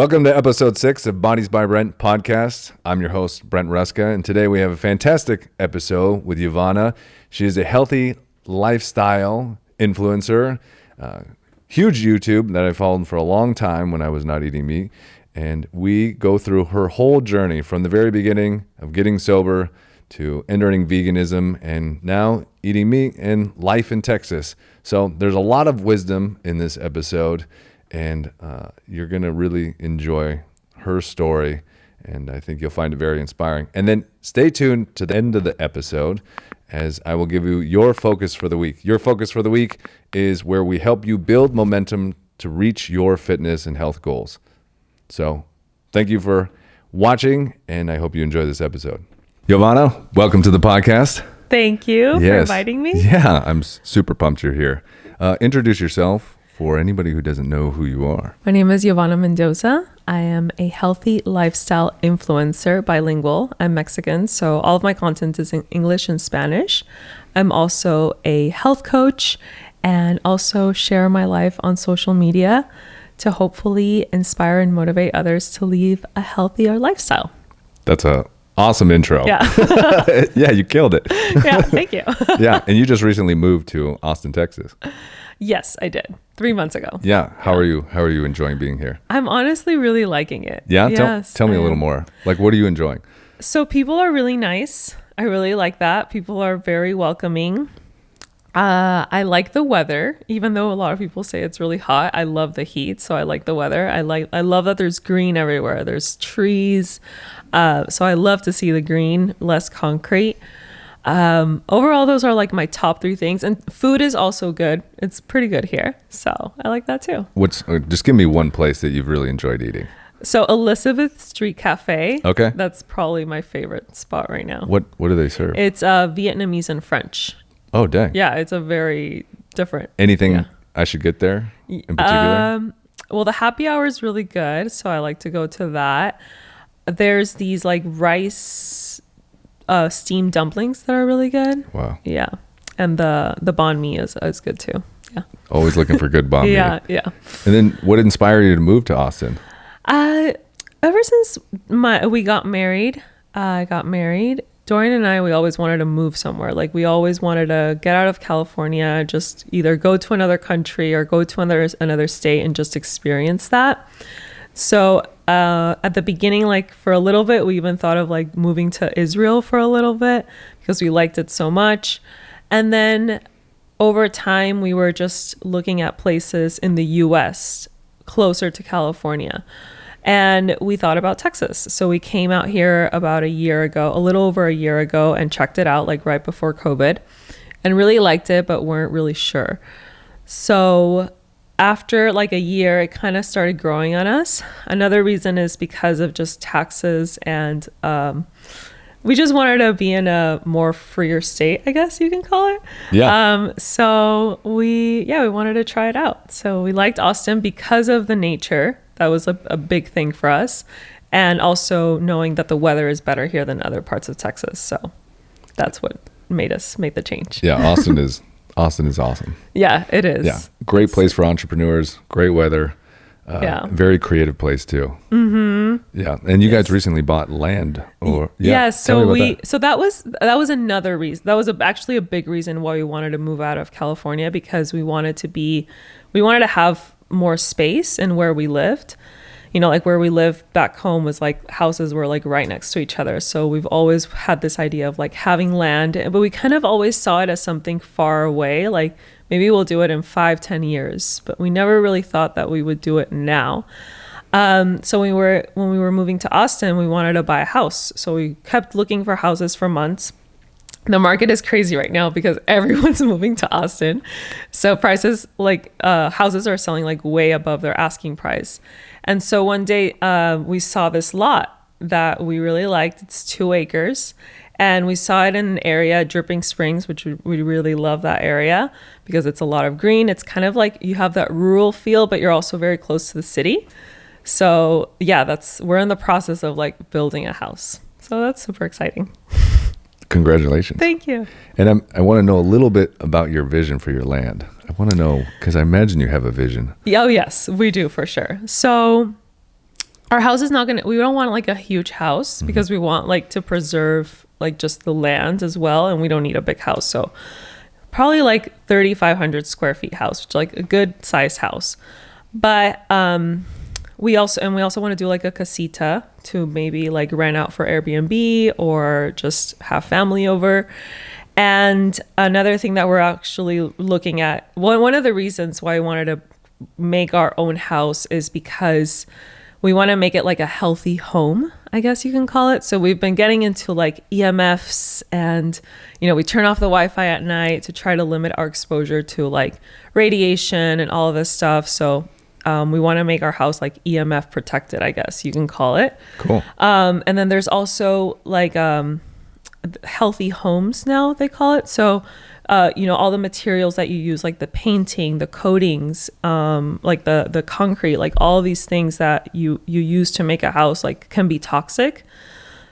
Welcome to episode 6 of Bodies by Brent podcast. I'm your host, Brent Ruska, and today we have a fantastic episode with Yovana. She is a healthy lifestyle influencer, huge YouTube that I followed for a long time when I was not eating meat, and we go through her whole journey from the very beginning of getting sober to entering veganism and now eating meat and life in Texas. So there's a lot of wisdom in this episode, and you're going to really enjoy her story, and I think you'll find it very inspiring. And then stay tuned to the end of the episode as I will give you your focus for the week. Your focus for the week is where we help you build momentum to reach your fitness and health goals. So thank you for watching, and I hope you enjoy this episode. Yovana, welcome to the podcast. Thank you for inviting me. Yeah, I'm super pumped you're here. Introduce yourself for anybody who doesn't know who you are. My name is Yovana Mendoza. I am a healthy lifestyle influencer, bilingual. I'm Mexican, so all of my content is in English and Spanish. I'm also a health coach and also share my life on social media to hopefully inspire and motivate others to live a healthier lifestyle. That's a awesome intro. Yeah. Yeah, you killed it. Yeah, thank you. Yeah, and you just recently moved to Austin, Texas. Yes, I did. 3 months ago. Yeah. How are you? How are you enjoying being here? I'm honestly really liking it. Yeah? Yes, Tell me a little more. Like, what are you enjoying? So people are really nice. I really like that. People are very welcoming. I like the weather, even though a lot of people say it's really hot. I love the heat, so I like the weather. I love that there's green everywhere. There's trees. So I love to see the green, less concrete. Overall, those are like my top 3 things. And food is also good. It's pretty good here. So I like that too. Just give me one place that you've really enjoyed eating. So Elizabeth Street Cafe. Okay. That's probably my favorite spot right now. What do they serve? It's Vietnamese and French. Oh, dang. Yeah, it's a very different. Anything I should get there in particular? Well, the happy hour is really good, so I like to go to that. There's these like rice steamed dumplings that are really good. Wow. Yeah. And the banh mi is good too. Yeah. Always looking for good banh mi. Yeah. And then what inspired you to move to Austin? Ever since we got married, Dorian and I, we always wanted to move somewhere. Like we always wanted to get out of California, just either go to another country or go to another state and just experience that. So at the beginning, like for a little bit, we even thought of like moving to Israel for a little bit because we liked it so much. And then over time, we were just looking at places in the US closer to California. And we thought about Texas. So we came out here about a little over a year ago, and checked it out like right before COVID and really liked it, but weren't really sure. So after like a year, it kind of started growing on us. Another reason is because of just taxes, and we just wanted to be in a more freer state, I guess you can call it. Yeah. So we wanted to try it out. So we liked Austin because of the nature. That was a big thing for us. And also knowing that the weather is better here than other parts of Texas. So that's what made us make the change. Yeah, Austin is awesome. Yeah, it is. Yeah, great place for entrepreneurs, great weather. Very creative place too. Mm-hmm. Yeah, and you guys recently bought land, or so that was another reason. That was actually a big reason why we wanted to move out of California, because we wanted to have more space in where we lived. You know, like where we lived back home was like houses were like right next to each other. So we've always had this idea of like having land, but we kind of always saw it as something far away. Like maybe we'll do it in 5-10 years, but we never really thought that we would do it now. So when we were moving to Austin, we wanted to buy a house. So we kept looking for houses for months. The market is crazy right now because everyone's moving to Austin. So prices like houses are selling like way above their asking price. And so one day we saw this lot that we really liked. It's 2 acres. And we saw it in an area, Dripping Springs, which we really love that area because it's a lot of green. It's kind of like you have that rural feel, but you're also very close to the city. So yeah, we're in the process of like building a house. So that's super exciting. Congratulations. Thank you. And I want to know a little bit about your vision for your land. I want to know, because I imagine you have a vision. Oh, yes, we do for sure. So our house is not gonna, we don't want like a huge house because we want like to preserve like just the land as well, and we don't need a big house. So probably like 3,500 square feet house, which is like a good sized house. But we also want to do like a casita to maybe like rent out for Airbnb or just have family over. And another thing that we're actually looking at, one of the reasons why I wanted to make our own house is because we want to make it like a healthy home, I guess you can call it. So we've been getting into like EMFs, and, you know, we turn off the Wi-Fi at night to try to limit our exposure to like radiation and all of this stuff. So we want to make our house like EMF protected, I guess you can call it. Cool. And then there's also like healthy homes now, they call it. So you know, all the materials that you use, like the painting, the coatings, like the concrete, like all these things that you use to make a house, like can be toxic.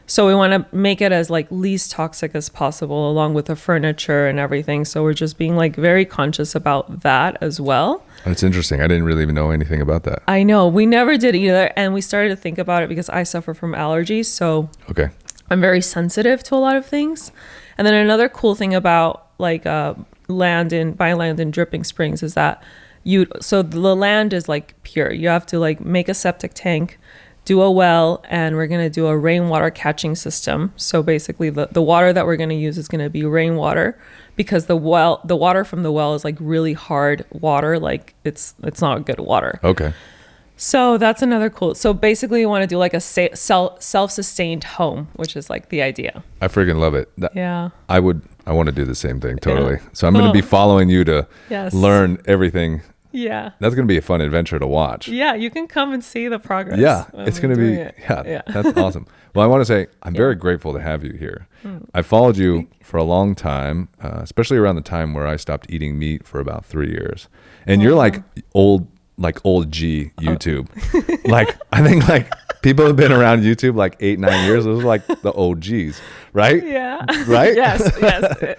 So we want to make it as like least toxic as possible, along with the furniture and everything. So we're just being like very conscious about that as well. That's interesting. I didn't really even know anything about that. I know, we never did either. And we started to think about it because I suffer from allergies. So Okay. I'm very sensitive to a lot of things. And then another cool thing about like buying land in Dripping Springs is that so the land is like pure. You have to like make a septic tank, do a well, and we're going to do a rainwater catching system. So basically the water that we're going to use is going to be rainwater, because the water from the well is like really hard water. Like it's not good water. Okay. So that's another cool. So basically, you want to do like a self-sustained home, which is like the idea. I freaking love it. Yeah. I want to do the same thing. Totally. Yeah. So I'm going to be following you to Yes. learn everything. Yeah. That's going to be a fun adventure to watch. Yeah. You can come and see the progress. Yeah. when It's we're going to be, doing it. yeah, that's awesome. Well, I want to say I'm very grateful to have you here. I followed you for a long time, especially around the time where I stopped eating meat for about 3 years. And you're like old G YouTube. Like, I think like people have been around YouTube like 8-9 years. Those are like the OGs, right? Yeah. Right? yes.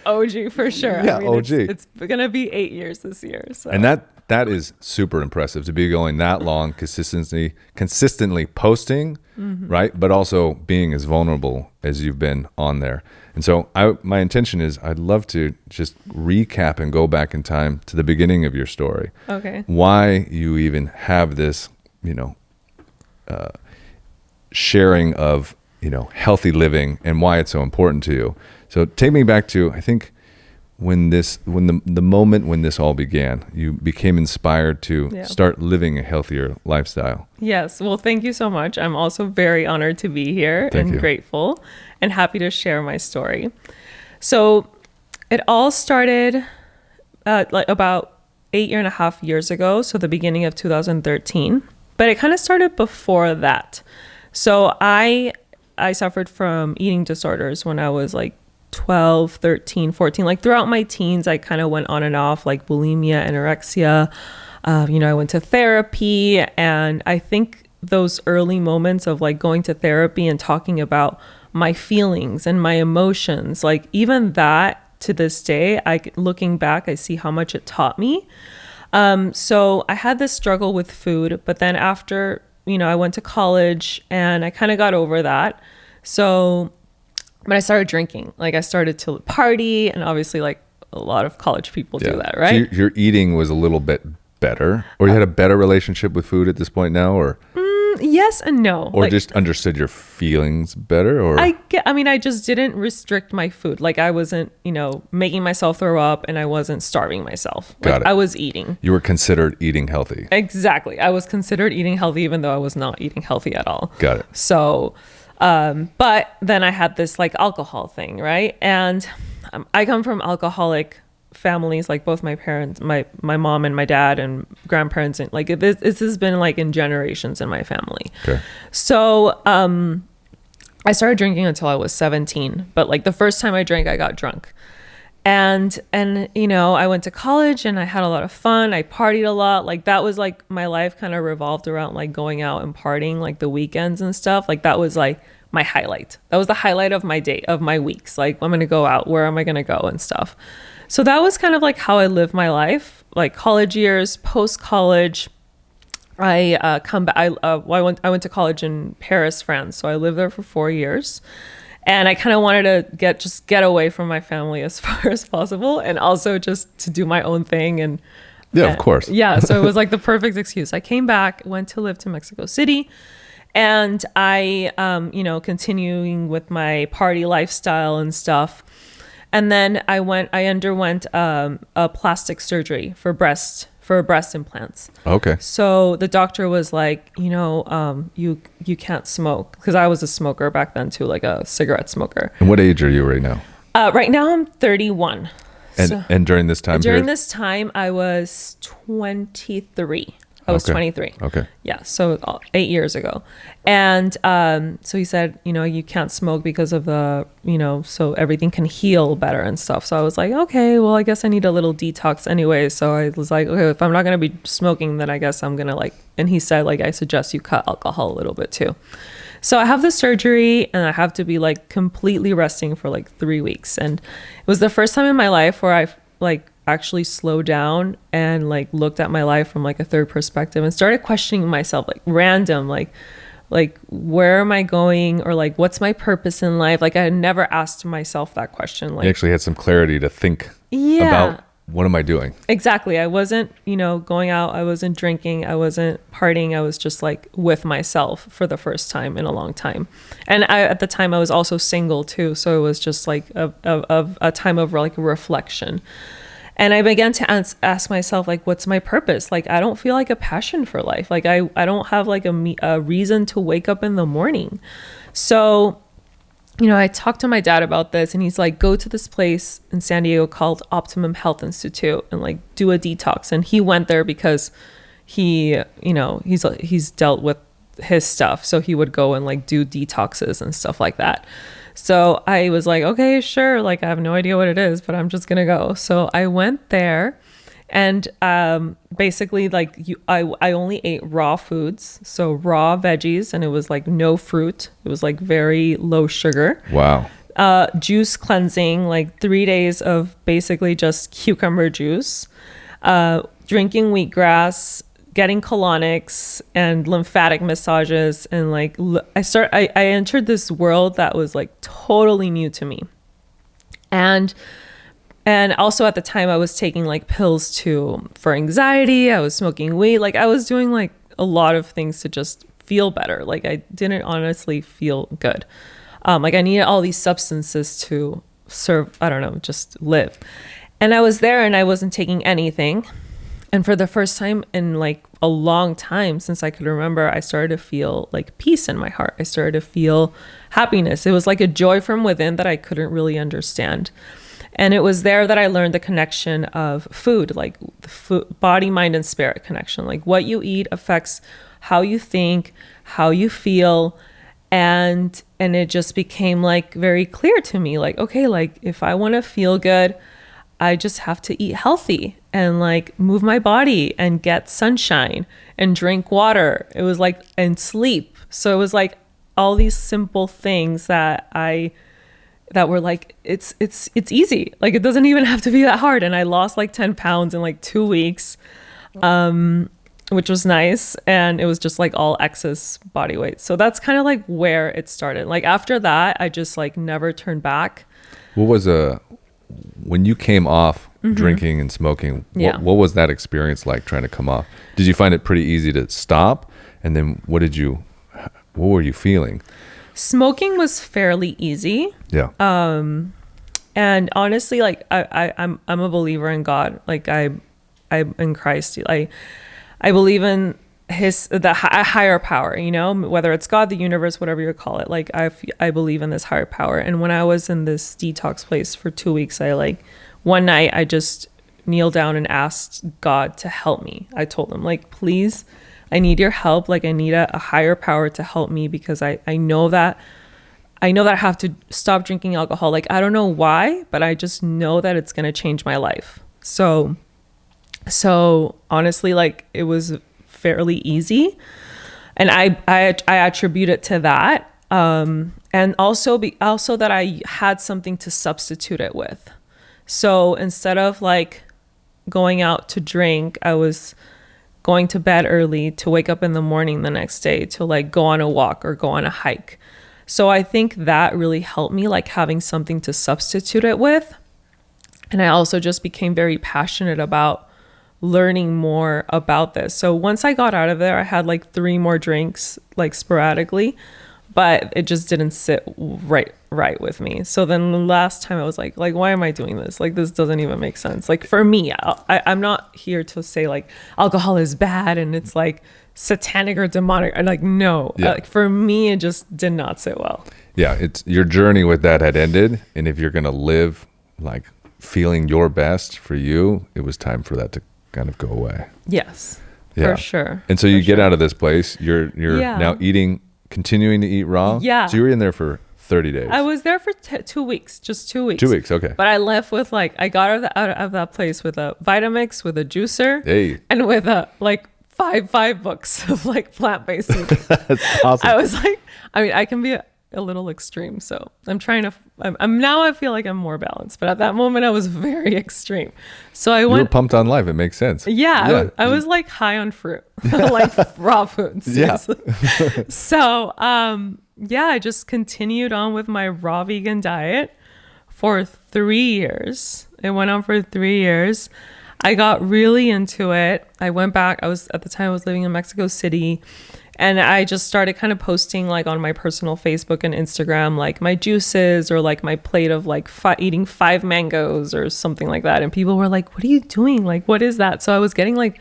OG for sure. Yeah, I mean, OG. It's going to be 8 years this year. So. And that is super impressive to be going that long, consistently posting, right? But also being as vulnerable as you've been on there. And so my intention is I'd love to just recap and go back in time to the beginning of your story. Okay. Why you even have this, sharing of, healthy living, and why it's so important to you. So take me back to, I think, when the moment when this all began, you became inspired to start living a healthier lifestyle. Yes. Well, thank you so much. I'm also very honored to be here and grateful and happy to share my story. So it all started like about 8.5 years ago. So the beginning of 2013, but it kind of started before that. So I suffered from eating disorders when I was like 12, 13, 14, like throughout my teens. I kind of went on and off, like bulimia, anorexia. I went to therapy, and I think those early moments of like going to therapy and talking about my feelings and my emotions, like even that to this day, looking back, I see how much it taught me. So I had this struggle with food, but then after, I went to college and I kind of got over that. But I started drinking. Like I started to party, and obviously like a lot of college people do that, right? So your eating was a little bit better, or you had a better relationship with food at this point now, or? Yes and no. Or like, just understood your feelings better, or? I just didn't restrict my food. Like I wasn't, making myself throw up, and I wasn't starving myself. Like Got it. I was eating. You were considered eating healthy. Exactly. I was considered eating healthy, even though I was not eating healthy at all. Got it. So, but then I had this like alcohol thing, right? And I come from alcoholic families, like both my parents, my mom and my dad and grandparents, and like this has been like in generations in my family. Okay. So I started drinking until I was 17, but like the first time I drank, I got drunk. And I went to college and I had a lot of fun. I partied a lot. Like that was like my life kind of revolved around like going out and partying, like the weekends and stuff. Like that was like my highlight. That was the highlight of my day, of my weeks. Like I'm going to go out. Where am I going to go and stuff? So that was kind of like how I lived my life, like college years, post-college. I come back. I went to college in Paris, France. So I lived there for 4 years. And I kind of wanted to get away from my family as far as possible, and also just to do my own thing. And yeah, of course. Yeah. So it was like the perfect excuse. I came back, went to live to Mexico City, and I, continuing with my party lifestyle and stuff. And then I underwent a plastic surgery for breast implants. Okay. So the doctor was like, you can't smoke, because I was a smoker back then too, like a cigarette smoker. And what age are you right now? Right now I'm 31. And during this time period? During this time I was 23. I was 23. Okay. Yeah. So 8 years ago. And so he said, you can't smoke because of the, so everything can heal better and stuff. So I was like, okay, well, I guess I need a little detox anyway. So I was like, okay, if I'm not going to be smoking, then I guess I'm going to and he said, I suggest you cut alcohol a little bit too. So I have the surgery and I have to be completely resting for 3 weeks. And it was the first time in my life where I actually slowed down and looked at my life from a third perspective and started questioning myself, random, where am I going, or what's my purpose in life? I had never asked myself that question. You actually had some clarity to think about, what am I doing? Exactly. I wasn't, going out. I wasn't drinking. I wasn't partying. I was just with myself for the first time in a long time. And at the time I was also single too. So it was just a time of reflection. And I began to ask myself, what's my purpose? I don't feel a passion for life. I don't have a reason to wake up in the morning. So, I talked to my dad about this, and he's like, go to this place in San Diego called Optimum Health Institute and do a detox. And he went there because he, he's dealt with his stuff. So he would go and do detoxes and stuff like that. So I was like, okay, sure. I have no idea what it is, but I'm just going to go. So I went there, and basically I only ate raw foods. So raw veggies, and it was no fruit. It was very low sugar. Wow. Juice cleansing, 3 days of basically just cucumber juice, drinking wheatgrass, getting colonics and lymphatic massages. And I entered this world that was totally new to me. And also at the time I was taking pills for anxiety. I was smoking weed. I was doing a lot of things to just feel better. I didn't honestly feel good. I needed all these substances to just live. And I was there and I wasn't taking anything. And for the first time in a long time since I could remember, I started to feel peace in my heart. I started to feel happiness. It was a joy from within that I couldn't really understand. And it was there that I learned the connection of food, the food, body, mind, and spirit connection. What you eat affects how you think, how you feel. And it just became very clear to me, okay, if I want to feel good, I just have to eat healthy and move my body and get sunshine and drink water. It was and sleep. So it was all these simple things that were it's easy. It doesn't even have to be that hard. And I lost 10 pounds in 2 weeks, which was nice. And it was just all excess body weight. So that's kind of where it started. After that, I just never turned back. What was when you came off drinking and smoking, what was that experience like trying to come off? Did you find it pretty easy to stop? And then what were you feeling? Smoking was fairly easy. Yeah. And honestly, I'm a believer in God. I'm in Christ. I believe in a higher power, whether it's God, the universe, whatever you call it. I believe in this higher power. And when I was in this detox place for 2 weeks, one night I just kneeled down and asked God to help me. I told him please, I need your help. I need a higher power to help me, because I know that I have to stop drinking alcohol. I don't know why, but I just know that it's going to change my life. So honestly, it was fairly easy, and I attribute it to that, and also that I had something to substitute it with. So instead of going out to drink, I was going to bed early to wake up in the morning the next day to like go on a walk or go on a hike. So I think that really helped me, like having something to substitute it with. And I also just became very passionate about learning more about this. So once I got out of there, I had like 3 more drinks, like sporadically, but it just didn't sit right with me. So then the last time I was like, why am I doing this? Like, this doesn't even make sense. Like for me, I'm not here to say like alcohol is bad and it's like satanic or demonic. I'm like, no, like for me, it just did not sit well. Yeah. It's your journey with that had ended. And if you're going to live like feeling your best for you, it was time for that to kind of go away. Yes, for sure. And so you get out of this place, you're now continuing to eat raw. Yeah. So you were in there for 30 days. I was there for 2 weeks, just 2 weeks. 2 weeks, okay. But I left with like, I got out of that place with a Vitamix, with a juicer, and with a like five books of like plant-based food. That's awesome. I was like, I mean, I can be a little extreme, so I'm trying to. I'm now. I feel like I'm more balanced, but at that moment, I was very extreme. So I went. You were pumped on life. It makes sense. Yeah. I was like high on fruit, like raw foods. Yeah. So I just continued on with my raw vegan diet for 3 years. It went on for 3 years. I got really into it. I went back. At the time I was living in Mexico City. And I just started kind of posting like on my personal Facebook and Instagram, like my juices or like my plate of like eating 5 mangoes or something like that. And people were like, what are you doing? Like, what is that? So I was getting like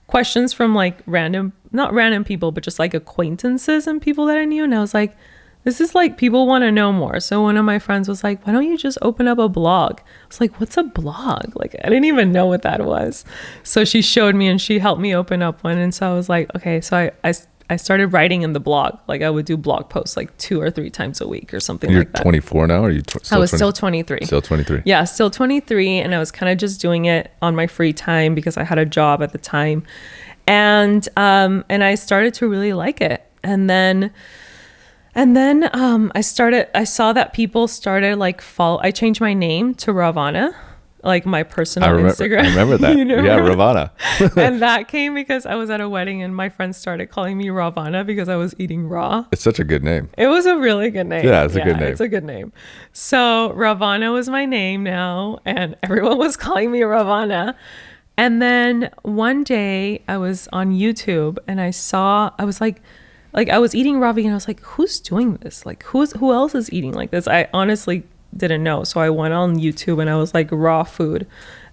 questions from like not random people, but just like acquaintances and people that I knew. And I was like, this is like, people want to know more. So one of my friends was like, why don't you just open up a blog? I was like, what's a blog? Like, I didn't even know what that was. So she showed me and she helped me open up one. And so I was like, okay, so I started writing in the blog. Like I would do blog posts like 2 or 3 times a week or something like that. You're 24 now? Or are you I was still 23. Still 23. Yeah, still 23. And I was kind of just doing it on my free time because I had a job at the time. And I started to really like it. And then I saw that people started like I changed my name to Rawvana, like my personal Instagram. I remember that. Yeah, Rawvana. And that came because I was at a wedding and my friends started calling me Rawvana because I was eating raw. It's such a good name. It was a really good name. Yeah, it's a good name. It's a good name. So Rawvana was my name now and everyone was calling me Rawvana. And then one day I was on YouTube and I was like I was eating raw vegan. I was like, who's doing this? Like who else is eating like this? I honestly didn't know. So I went on YouTube and I was like raw food.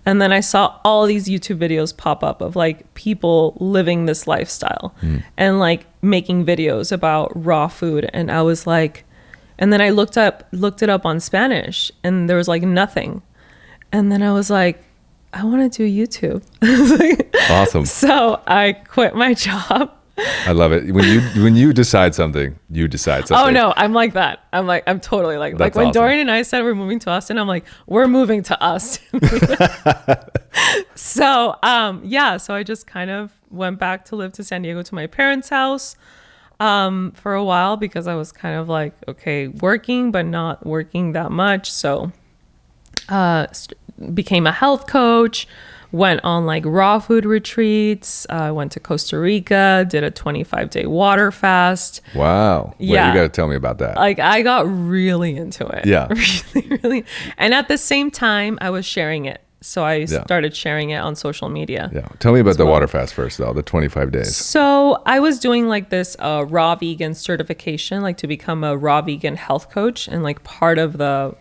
And then I saw all these YouTube videos pop up of like people living this lifestyle and like making videos about raw food. And I was like, and then I looked it up on Spanish and there was like nothing. And then I was like, I want to do YouTube. Awesome. So I quit my job. I love it. When you decide something, you decide something. Oh no, I'm like that. I'm totally like That's when awesome. Dorian and I said we're moving to Austin, I'm like, we're moving to Austin. So so I just kind of went back to live to San Diego to my parents' house for a while because I was kind of like, okay, working but not working that much. So became a health coach. Went on like raw food retreats. Went to Costa Rica, did a 25-day water fast. Wow. Yeah. Wait, you got to tell me about that. Like I got really into it. Yeah. Really, really. And at the same time, I was sharing it. So I started sharing it on social media. Yeah. Tell me about the water fast first, though, the 25 days. So I was doing like this raw vegan certification, like to become a raw vegan health coach. And like part of the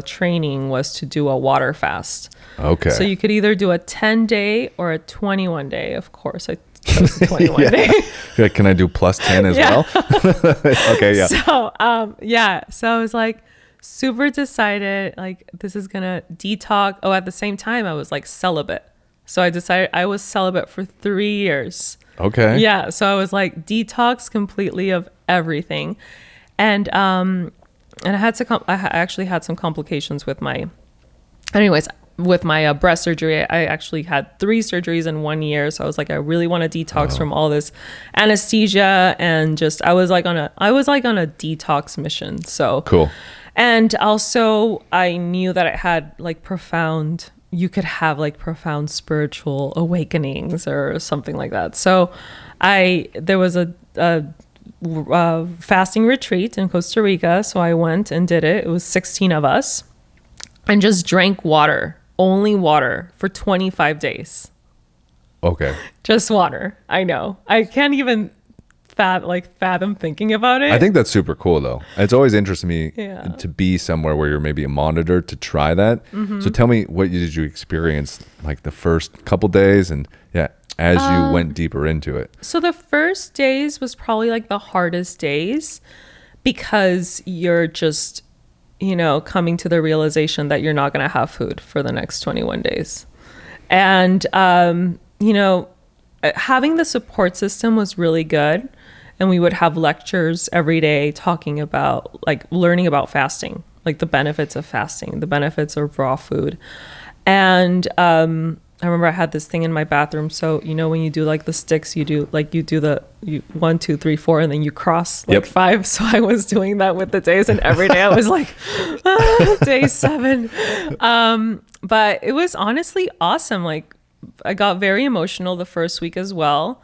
training was to do a water fast. Okay. So you could either do a 10-day or a 21-day. Of course, I chose the 21-day. Yeah, can I do plus 10 as well? Okay, yeah. So I was like super decided, like this is gonna detox. Oh, at the same time, I was like celibate. So I decided I was celibate for 3 years. Okay. Yeah. So I was like detox completely of everything. And I actually had some complications with my breast surgery. I actually had 3 surgeries in 1 year. So I was like, I really want to detox from all this anesthesia and just, I was like on a detox mission. So cool. And also I knew that it had like profound, you could have like profound spiritual awakenings or something like that. So there was a fasting retreat in Costa Rica. So I went and did it. It was 16 of us and just drank water, only water for 25 days. Okay. Just water. I know. I can't even fathom thinking about it. I think that's super cool though. It's always interested me Yeah. to be somewhere where you're maybe monitored to try that. So tell me, what did you experience like the first couple days and as you went deeper into it? So the first days was probably like the hardest days because you're just, coming to the realization that you're not going to have food for the next 21 days. And, having the support system was really good. And we would have lectures every day talking about like learning about fasting, like the benefits of fasting, the benefits of raw food. And I remember I had this thing in my bathroom. So, when you do like the sticks, you do the 1, 2, 3, 4, and then you cross like 5. So I was doing that with the days, and every day I was like, day 7. But it was honestly awesome. Like I got very emotional the first week as well.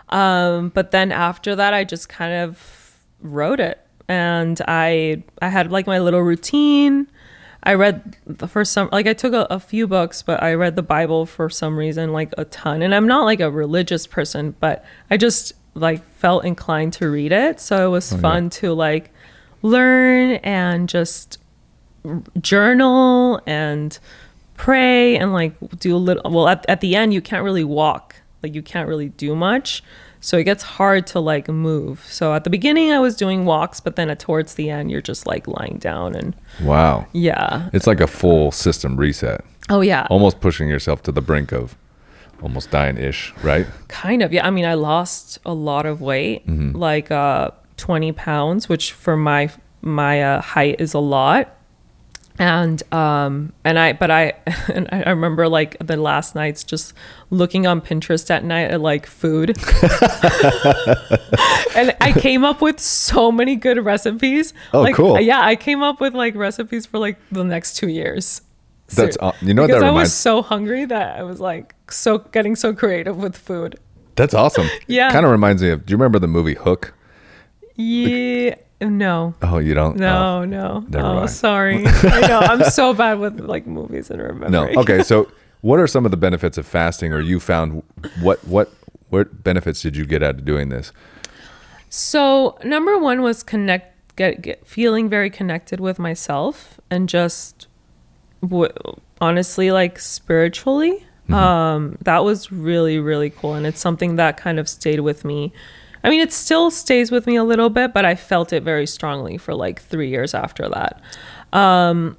But then after that, I just kind of wrote it, and I had like my little routine. I read I took a few books, but I read the Bible for some reason, like a ton. And I'm not like a religious person, but I just like felt inclined to read it. So it was fun to like learn and just journal and pray and like do a little. Well, at the end, you can't really walk. Like you can't really do much. So it gets hard to like move. So at the beginning I was doing walks, but then towards the end you're just like lying down and wow. Yeah. It's like a full system reset. Oh yeah. Almost pushing yourself to the brink of almost dying-ish, right? Kind of. Yeah. I mean, I lost a lot of weight, like 20 pounds, which for my height is a lot. And I remember like the last nights just looking on Pinterest at night at like food. And I came up with so many good recipes. Oh, like, cool. Yeah, I came up with like recipes for like the next 2 years. That's what that because I reminds. was so hungry that I was like getting so creative with food. That's awesome. Yeah. Kind of reminds me of. Do you remember the movie Hook? Yeah. No. Oh, you don't? No. Never mind. Sorry. I know. I'm so bad with like movies and remembering. No. Okay. So, what are some of the benefits of fasting, or you found what benefits did you get out of doing this? So, number one was feeling very connected with myself and just honestly like spiritually. That was really, really cool, and it's something that kind of stayed with me. I mean, it still stays with me a little bit, but I felt it very strongly for like 3 years after that.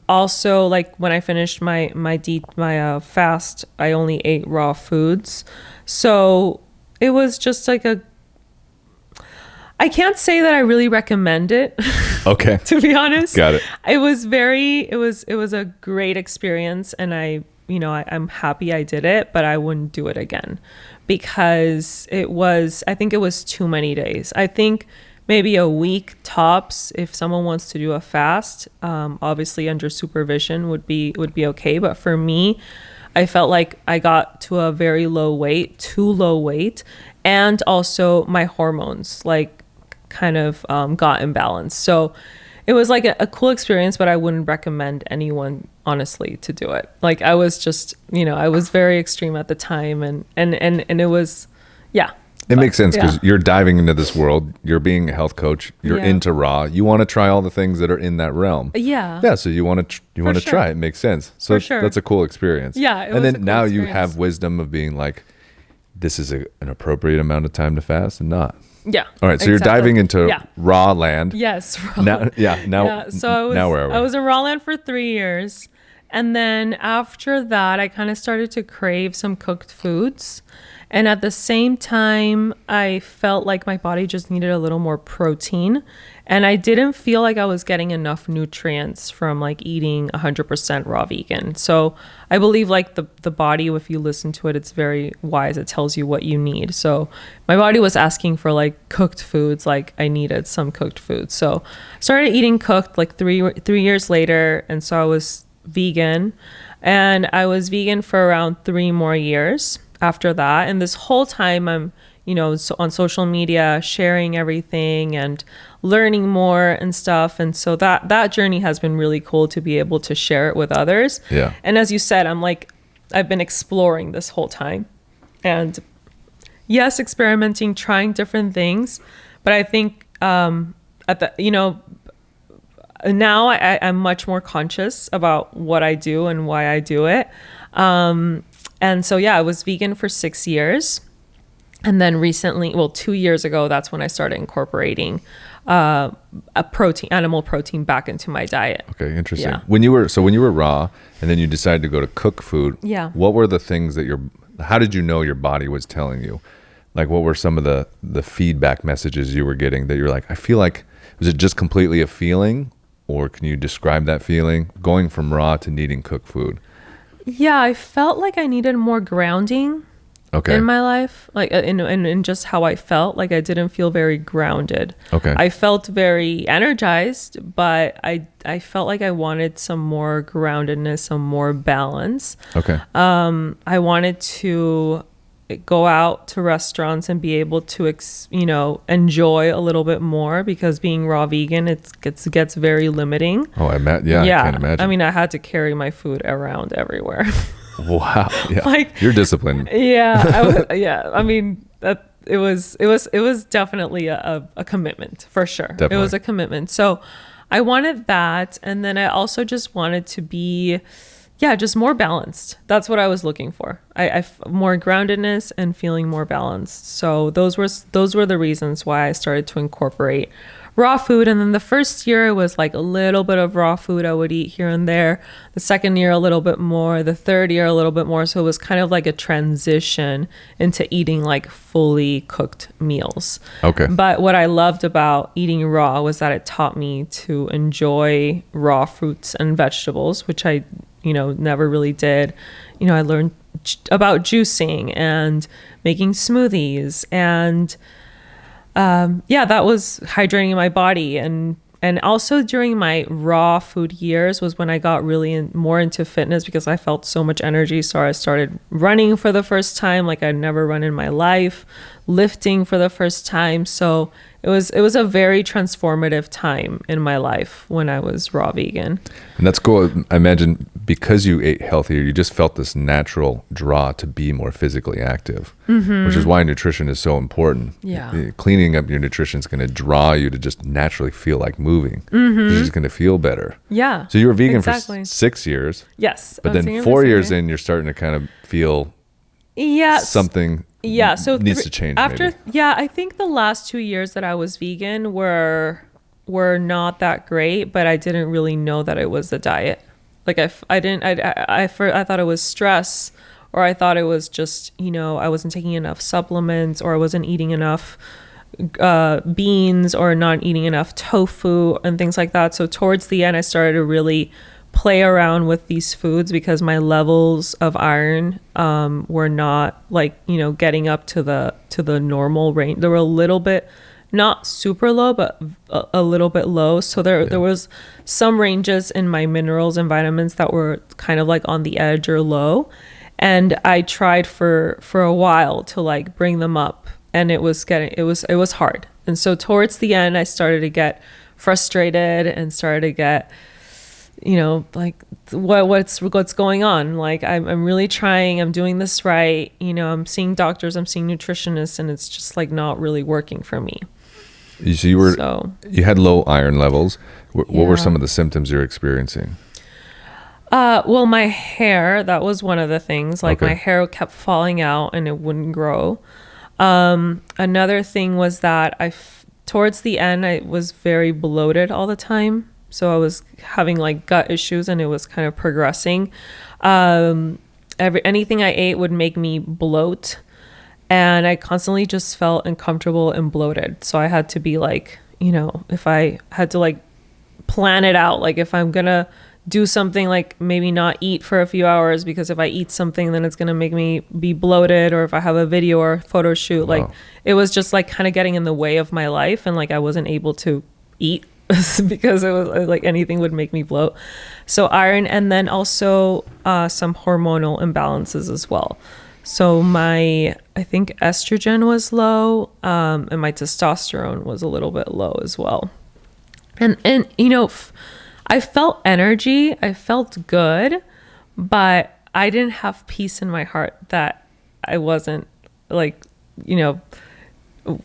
Also, like when I finished my fast, I only ate raw foods. So it was just like I can't say that I really recommend it. Okay. To be honest. Got it. It was a great experience, and I'm happy I did it, but I wouldn't do it again because I think it was too many days. I think maybe a week tops if someone wants to do a fast, obviously under supervision would be okay. But for me, I felt like I got to a very too low weight. And also my hormones like kind of got imbalanced. So it was like a cool experience, but I wouldn't recommend anyone honestly to do it. Like I was just, I was very extreme at the time and it was, yeah. It makes sense because you're diving into this world. You're being a health coach. You're into raw. You want to try all the things that are in that realm. Yeah. Yeah. So you want to try. It makes sense. So that's a cool experience. Yeah. And then now you have wisdom of being like, this is an appropriate amount of time to fast and not. Yeah. All right. So you're diving into raw land. Yes. Raw. Now. So now where are we? I was in raw land for 3 years. And then after that, I kind of started to crave some cooked foods. And at the same time, I felt like my body just needed a little more protein. And I didn't feel like I was getting enough nutrients from like eating 100% raw vegan. So I believe like the body, if you listen to it, it's very wise. It tells you what you need. So my body was asking for like cooked foods. Like I needed some cooked food. So I started eating cooked like three years later. And so I was vegan, and I was vegan for around 3 more years after that. And this whole time I'm, on social media, sharing everything and learning more and stuff. And so that journey has been really cool to be able to share it with others. Yeah. And as you said, I've been exploring this whole time, and yes, experimenting, trying different things. But I think, now I'm much more conscious about what I do and why I do it. And so, I was vegan for 6 years. And then recently, 2 years ago, that's when I started incorporating animal protein back into my diet. Okay, interesting. Yeah. When you were raw and then you decided to go to cook food, what were the things that how did you know your body was telling you? Like, what were some of the feedback messages you were getting that you're like, I feel like, was it just completely a feeling, or can you describe that feeling going from raw to needing cooked food? Yeah, I felt like I needed more grounding. Okay. In my life, like in just how I felt, like I didn't feel very grounded. Okay. I felt very energized, but I felt like I wanted some more groundedness, some more balance. Okay. I wanted to go out to restaurants and be able to enjoy a little bit more, because being raw vegan, it gets very limiting. Oh, I can't imagine. I mean, I had to carry my food around everywhere. Wow. Yeah. Like, you're disciplined. Yeah. I mean, it was definitely a commitment, for sure. Definitely. It was a commitment. So I wanted that. And then I also just wanted to be, just more balanced. That's what I was looking for. I more groundedness and feeling more balanced. So those were the reasons why I started to incorporate raw food. And then the first year it was like a little bit of raw food I would eat here and there. The second year a little bit more. The third year a little bit more. So it was kind of like a transition into eating like fully cooked meals. Okay. But what I loved about eating raw was that it taught me to enjoy raw fruits and vegetables, which I never really did. I learned about juicing and making smoothies, and that was hydrating my body. And also during my raw food years was when I got really more into fitness, because I felt so much energy. So I started running for the first time, like I'd never run in my life, lifting for the first time. So it was a very transformative time in my life when I was raw vegan. And that's cool. I imagine because you ate healthier, you just felt this natural draw to be more physically active, which is why nutrition is so important. Yeah. Cleaning up your nutrition is going to draw you to just naturally feel like moving. You're just going to feel better. Yeah. So you were vegan for exactly. 6 years. Yes. But then 4 years in, you're starting to kind of feel something so needs to change. After maybe. I think the last 2 years that I was vegan were not that great, but I didn't really know that it was the diet. Like I thought it was stress, or I thought it was just, I wasn't taking enough supplements, or I wasn't eating enough beans, or not eating enough tofu and things like that. So towards the end, I started to really play around with these foods, because my levels of iron were not getting up to the normal range. They were a little bit, not super low, but a little bit low. So there was some ranges in my minerals and vitamins that were kind of like on the edge or low. And I tried for a while to like bring them up, and it was hard. And so towards the end, I started to get frustrated and started to get, like what's going on? Like I'm really trying, I'm doing this right. I'm seeing doctors, I'm seeing nutritionists, and it's just like not really working for me. So you had low iron levels. What were some of the symptoms you're experiencing? Well, my hair, that was one of the things. Like my hair kept falling out and it wouldn't grow. Another thing was that towards the end, I was very bloated all the time. So I was having like gut issues, and it was kind of progressing. Anything I ate would make me bloat, and I constantly just felt uncomfortable and bloated. So I had to be like, if I had to like plan it out, like if I'm gonna do something, like maybe not eat for a few hours, because if I eat something, then it's gonna make me be bloated. Or if I have a video or photo shoot, like it was just like kind of getting in the way of my life, and like I wasn't able to eat because it was like anything would make me bloat. So iron, and then also some hormonal imbalances as well. So I think estrogen was low, and my testosterone was a little bit low as well. And I felt energy, I felt good, but I didn't have peace in my heart that I wasn't like,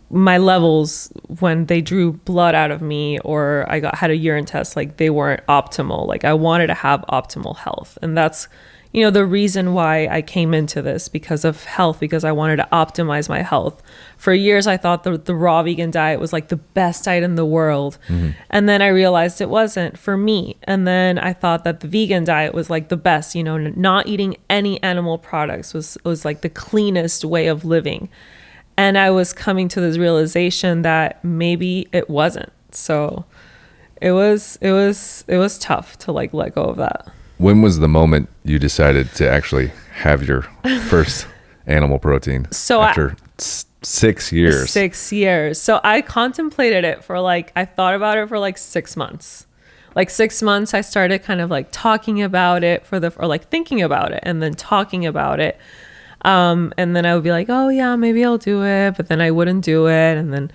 my levels when they drew blood out of me or I had a urine test, like they weren't optimal. Like I wanted to have optimal health. And that's, the reason why I came into this, because of health, because I wanted to optimize my health. For years, I thought the raw vegan diet was like the best diet in the world. Mm-hmm. And then I realized it wasn't for me. And then I thought that the vegan diet was like the best, not eating any animal products was like the cleanest way of living. And I was coming to this realization that maybe it wasn't. So it was tough to like let go of that. When was the moment you decided to actually have your first animal protein? So after 6 years. 6 years. So I contemplated it for I thought about it for 6 months. 6 months, I started kind of talking about it or thinking about it and then talking about it. And then I would be like, oh yeah, maybe I'll do it. But then I wouldn't do it. And then,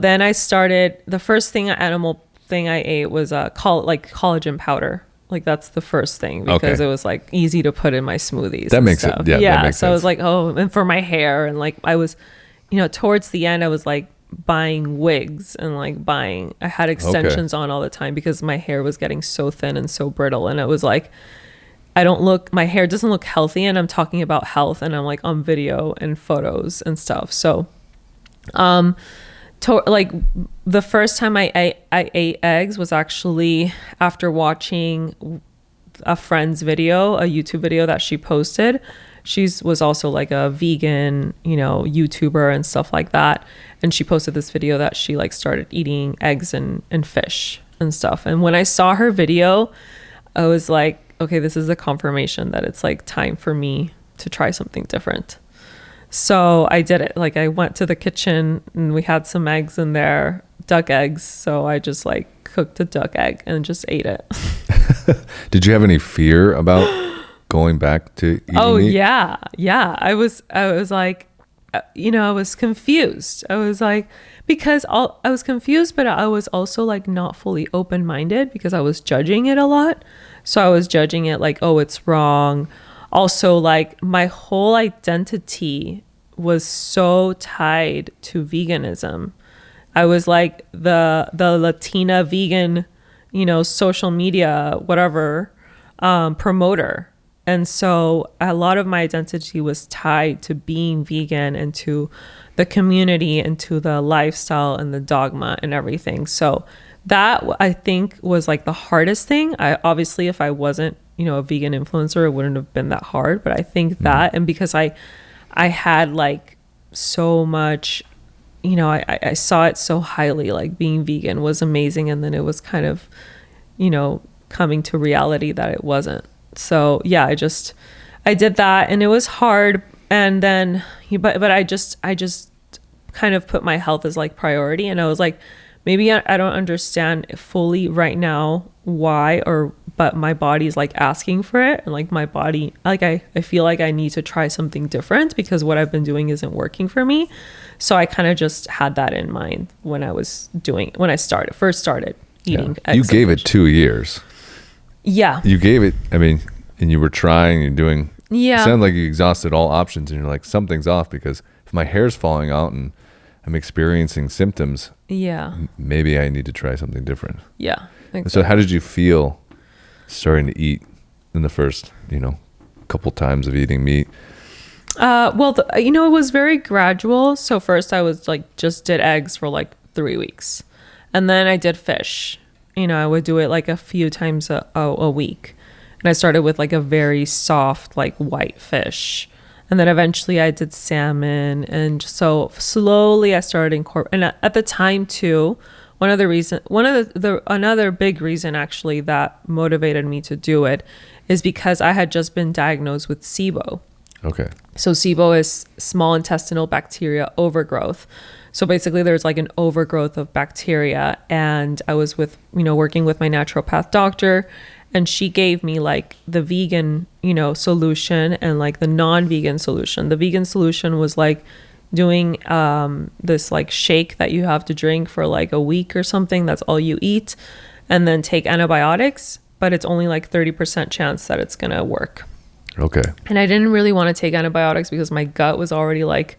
then I started, the first animal thing I ate was collagen powder. That's the first thing because it was easy to put in my smoothies. That makes stuff. Yeah. That makes so sense. I was like, oh, and for my hair. And I was, towards the end, I was buying wigs and I had extensions on all the time because my hair was getting so thin and so brittle. And it was my hair doesn't look healthy, and I'm talking about health, and I'm on video and photos and stuff. So, the first time I ate eggs was actually after watching a friend's video, a YouTube video that she posted. She was also a vegan, YouTuber and stuff like that. And she posted this video that she started eating eggs and fish and stuff. And when I saw her video, I was like, okay, this is a confirmation that it's time for me to try something different. So I did it. I went to the kitchen and we had some eggs in there, duck eggs. So I just cooked a duck egg and just ate it. Did you have any fear about going back to eating meat? Yeah. I was I was confused. I was because I was confused, but I was also not fully open-minded because I was judging it a lot. So I was judging it oh, it's wrong. Also, my whole identity was so tied to veganism. I was the Latina vegan, social media, whatever, promoter. And so a lot of my identity was tied to being vegan and to the community and to the lifestyle and the dogma and everything. So that I think was the hardest thing. Obviously, if I wasn't, a vegan influencer, it wouldn't have been that hard. But I think that, and because I had so much, I saw it so highly, being vegan was amazing. And then it was kind of, coming to reality that it wasn't. So yeah, I did that and it was hard. And then, but I just kind of put my health as priority. And I was maybe I don't understand fully right now why, but my body's asking for it. And my body, I feel I need to try something different because what I've been doing isn't working for me. So I kind of just had that in mind when I first started eating eggs. You gave it 2 years. Yeah. You gave it, and you were trying and doing, yeah. It sounded like you exhausted all options and you're something's off because if my hair's falling out and I'm experiencing symptoms, maybe I need to try something different. Yeah. Exactly. So how did you feel starting to eat in the first, couple times of eating meat? Well, it was very gradual. So first I was just did eggs for 3 weeks. And then I did fish. I would do it a few times a week. And I started with a very soft, white fish. And then eventually I did salmon. And so slowly I started incorporating. And at the time too, another big reason actually that motivated me to do it is because I had just been diagnosed with SIBO. Okay. So SIBO is small intestinal bacteria overgrowth. So basically there's like an overgrowth of bacteria, and I was working with my naturopath doctor, and she gave me like the vegan, solution and like the non-vegan solution. The vegan solution was like doing this like shake that you have to drink for like a week or something. That's all you eat, and then take antibiotics, but it's only like 30% chance that it's gonna work. Okay. And I didn't really want to take antibiotics because my gut was already like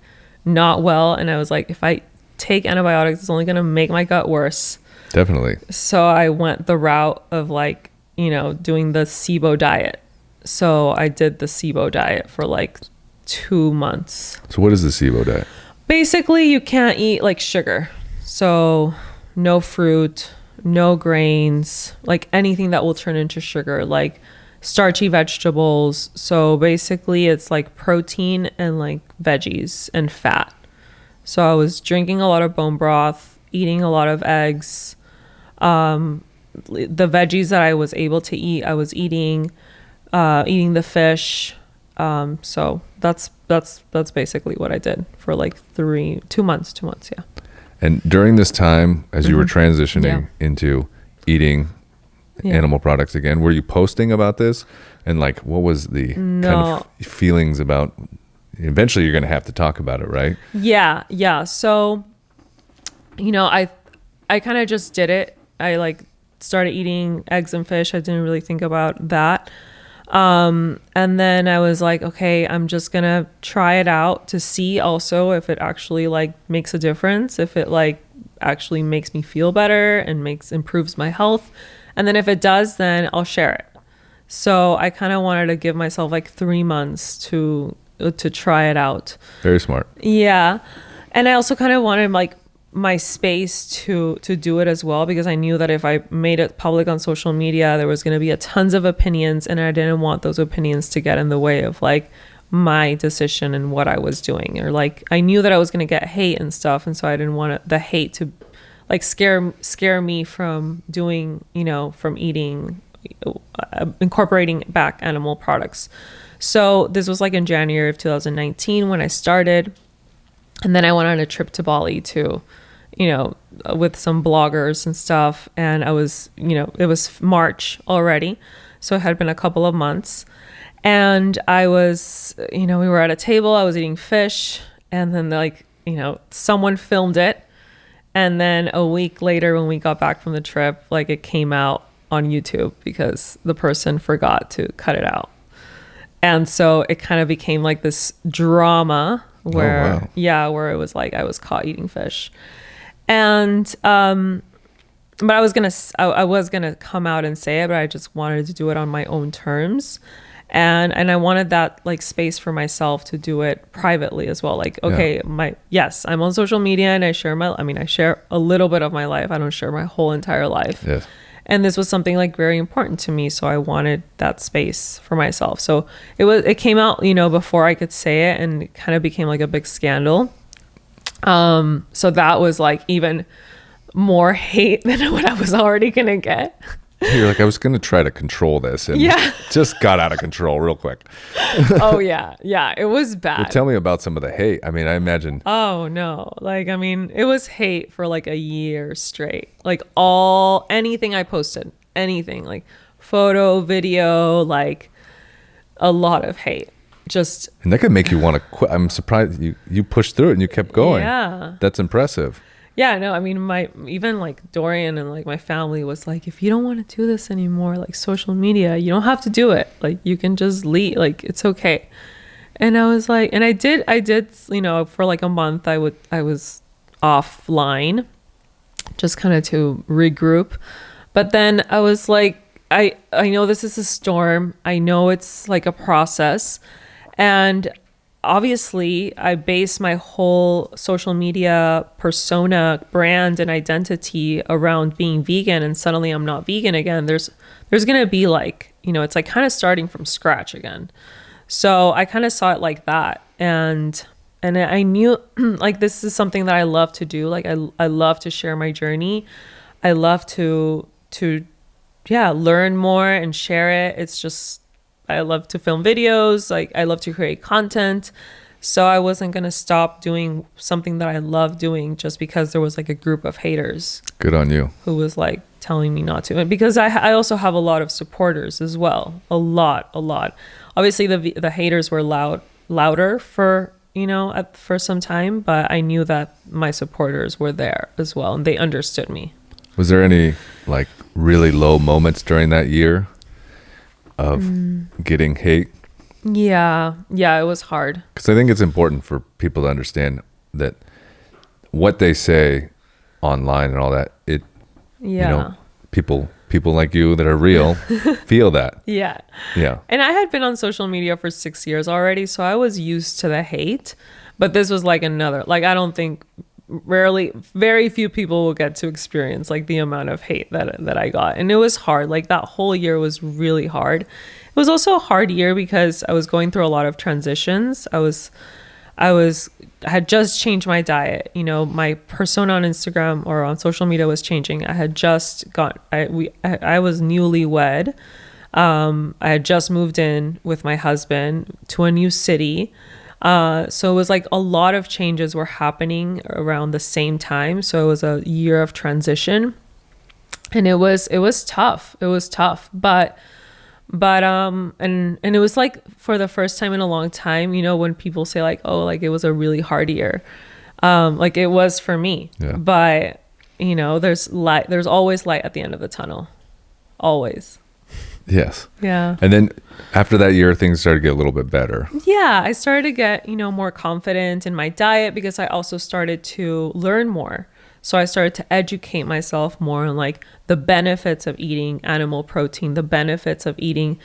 not well, and I was like, if I take antibiotics, it's only gonna make my gut worse. Definitely. So I went the route of like, doing the SIBO diet. So I did the SIBO diet for like 2 months. So what is the SIBO diet? Basically, you can't eat like sugar. So no fruit, no grains, like anything that will turn into sugar, like starchy vegetables. So basically it's like protein and like veggies and fat. So I was drinking a lot of bone broth, eating a lot of eggs. The veggies that I was able to eat, I was eating the fish. So that's basically what I did for like 2 months. Yeah. And during this time, as you were transitioning into eating animal products again, were you posting about this? And like, what was the kind of feelings about, eventually you're going to have to talk about it, right? Yeah. So, I kind of just did it. I like started eating eggs and fish. I didn't really think about that. And then I was like, okay, I'm just gonna try it out to see also if it actually like makes a difference, if it like actually makes me feel better and improves my health. And then if it does, then I'll share it. So I kind of wanted to give myself like 3 months to try it out. Very smart. Yeah. And I also kind of wanted like my space to do it as well, because I knew that if I made it public on social media, there was going to be tons of opinions, and I didn't want those opinions to get in the way of like my decision and what I was doing. Or like I knew that I was going to get hate and stuff, and so I didn't want the hate to like scare me from doing, from eating, incorporating back animal products. So this was like in January of 2019 when I started. And then I went on a trip to Bali too, with some bloggers and stuff. And I was, it was March already. So it had been a couple of months. And I was, we were at a table, I was eating fish. And then like, someone filmed it. And then a week later when we got back from the trip, like it came out on YouTube because the person forgot to cut it out. And so it kind of became like this drama where, where it was like I was caught eating fish. And, but I was gonna come out and say it, but I just wanted to do it on my own terms. And I wanted that like space for myself to do it privately as well. Like, okay, I'm on social media and I share a little bit of my life. I don't share my whole entire life. Yes. And this was something like very important to me. So I wanted that space for myself. So it came out, before I could say it, and it kind of became like a big scandal. So that was like even more hate than what I was already going to get. You're like, I was going to try to control this, and just got out of control real quick. Oh yeah. It was bad. Well, tell me about some of the hate. I mean, I imagine. Oh no. Like, I mean, it was hate for like a year straight. Like anything I posted, anything like photo, video, like a lot of hate. And that could make you want to quit. I'm surprised you pushed through it and you kept going. Yeah. That's impressive. Yeah, no, I mean, even like Dorian and like my family was like, if you don't want to do this anymore, like social media, you don't have to do it. Like you can just leave, like it's okay. And I was like, and I did, for like a month, I was offline just kind of to regroup. But then I was like, I know this is a storm. I know it's like a process. And obviously I base my whole social media persona, brand, and identity around being vegan, and suddenly I'm not vegan again. There's going to be like, it's like kind of starting from scratch again. So I kind of saw it like that. And I knew like, this is something that I love to do. Like I love to share my journey. I love to learn more and share it. It's just, I love to film videos. Like I love to create content. So I wasn't going to stop doing something that I love doing just because there was like a group of haters. Good on you. Who was like telling me not to. And because I also have a lot of supporters as well. A lot. Obviously the haters were louder for, for some time, but I knew that my supporters were there as well, and they understood me. Was there any like really low moments during that year of getting hate? Yeah, it was hard. Because I think it's important for people to understand that what they say online and all that, people like you that are real feel that. Yeah. Yeah. And I had been on social media for 6 years already, so I was used to the hate. But this was like another, like, I don't think very few people will get to experience like the amount of hate that I got. And it was hard. Like that whole year was really hard. It was also a hard year because I was going through a lot of transitions. I had just changed my diet. My persona on Instagram or on social media was changing. I had just I was newlywed. I had just moved in with my husband to a new city. So it was like a lot of changes were happening around the same time. So it was a year of transition, and it was tough. It was tough, but and it was like for the first time in a long time, when people say like, oh, like it was a really hard year, like it was for me. Yeah. But there's always light at the end of the tunnel, always. Yes. Yeah. And then after that year, things started to get a little bit better. Yeah, I started to get more confident in my diet because I also started to learn more. So I started to educate myself more on like the benefits of eating animal protein, the benefits of eating,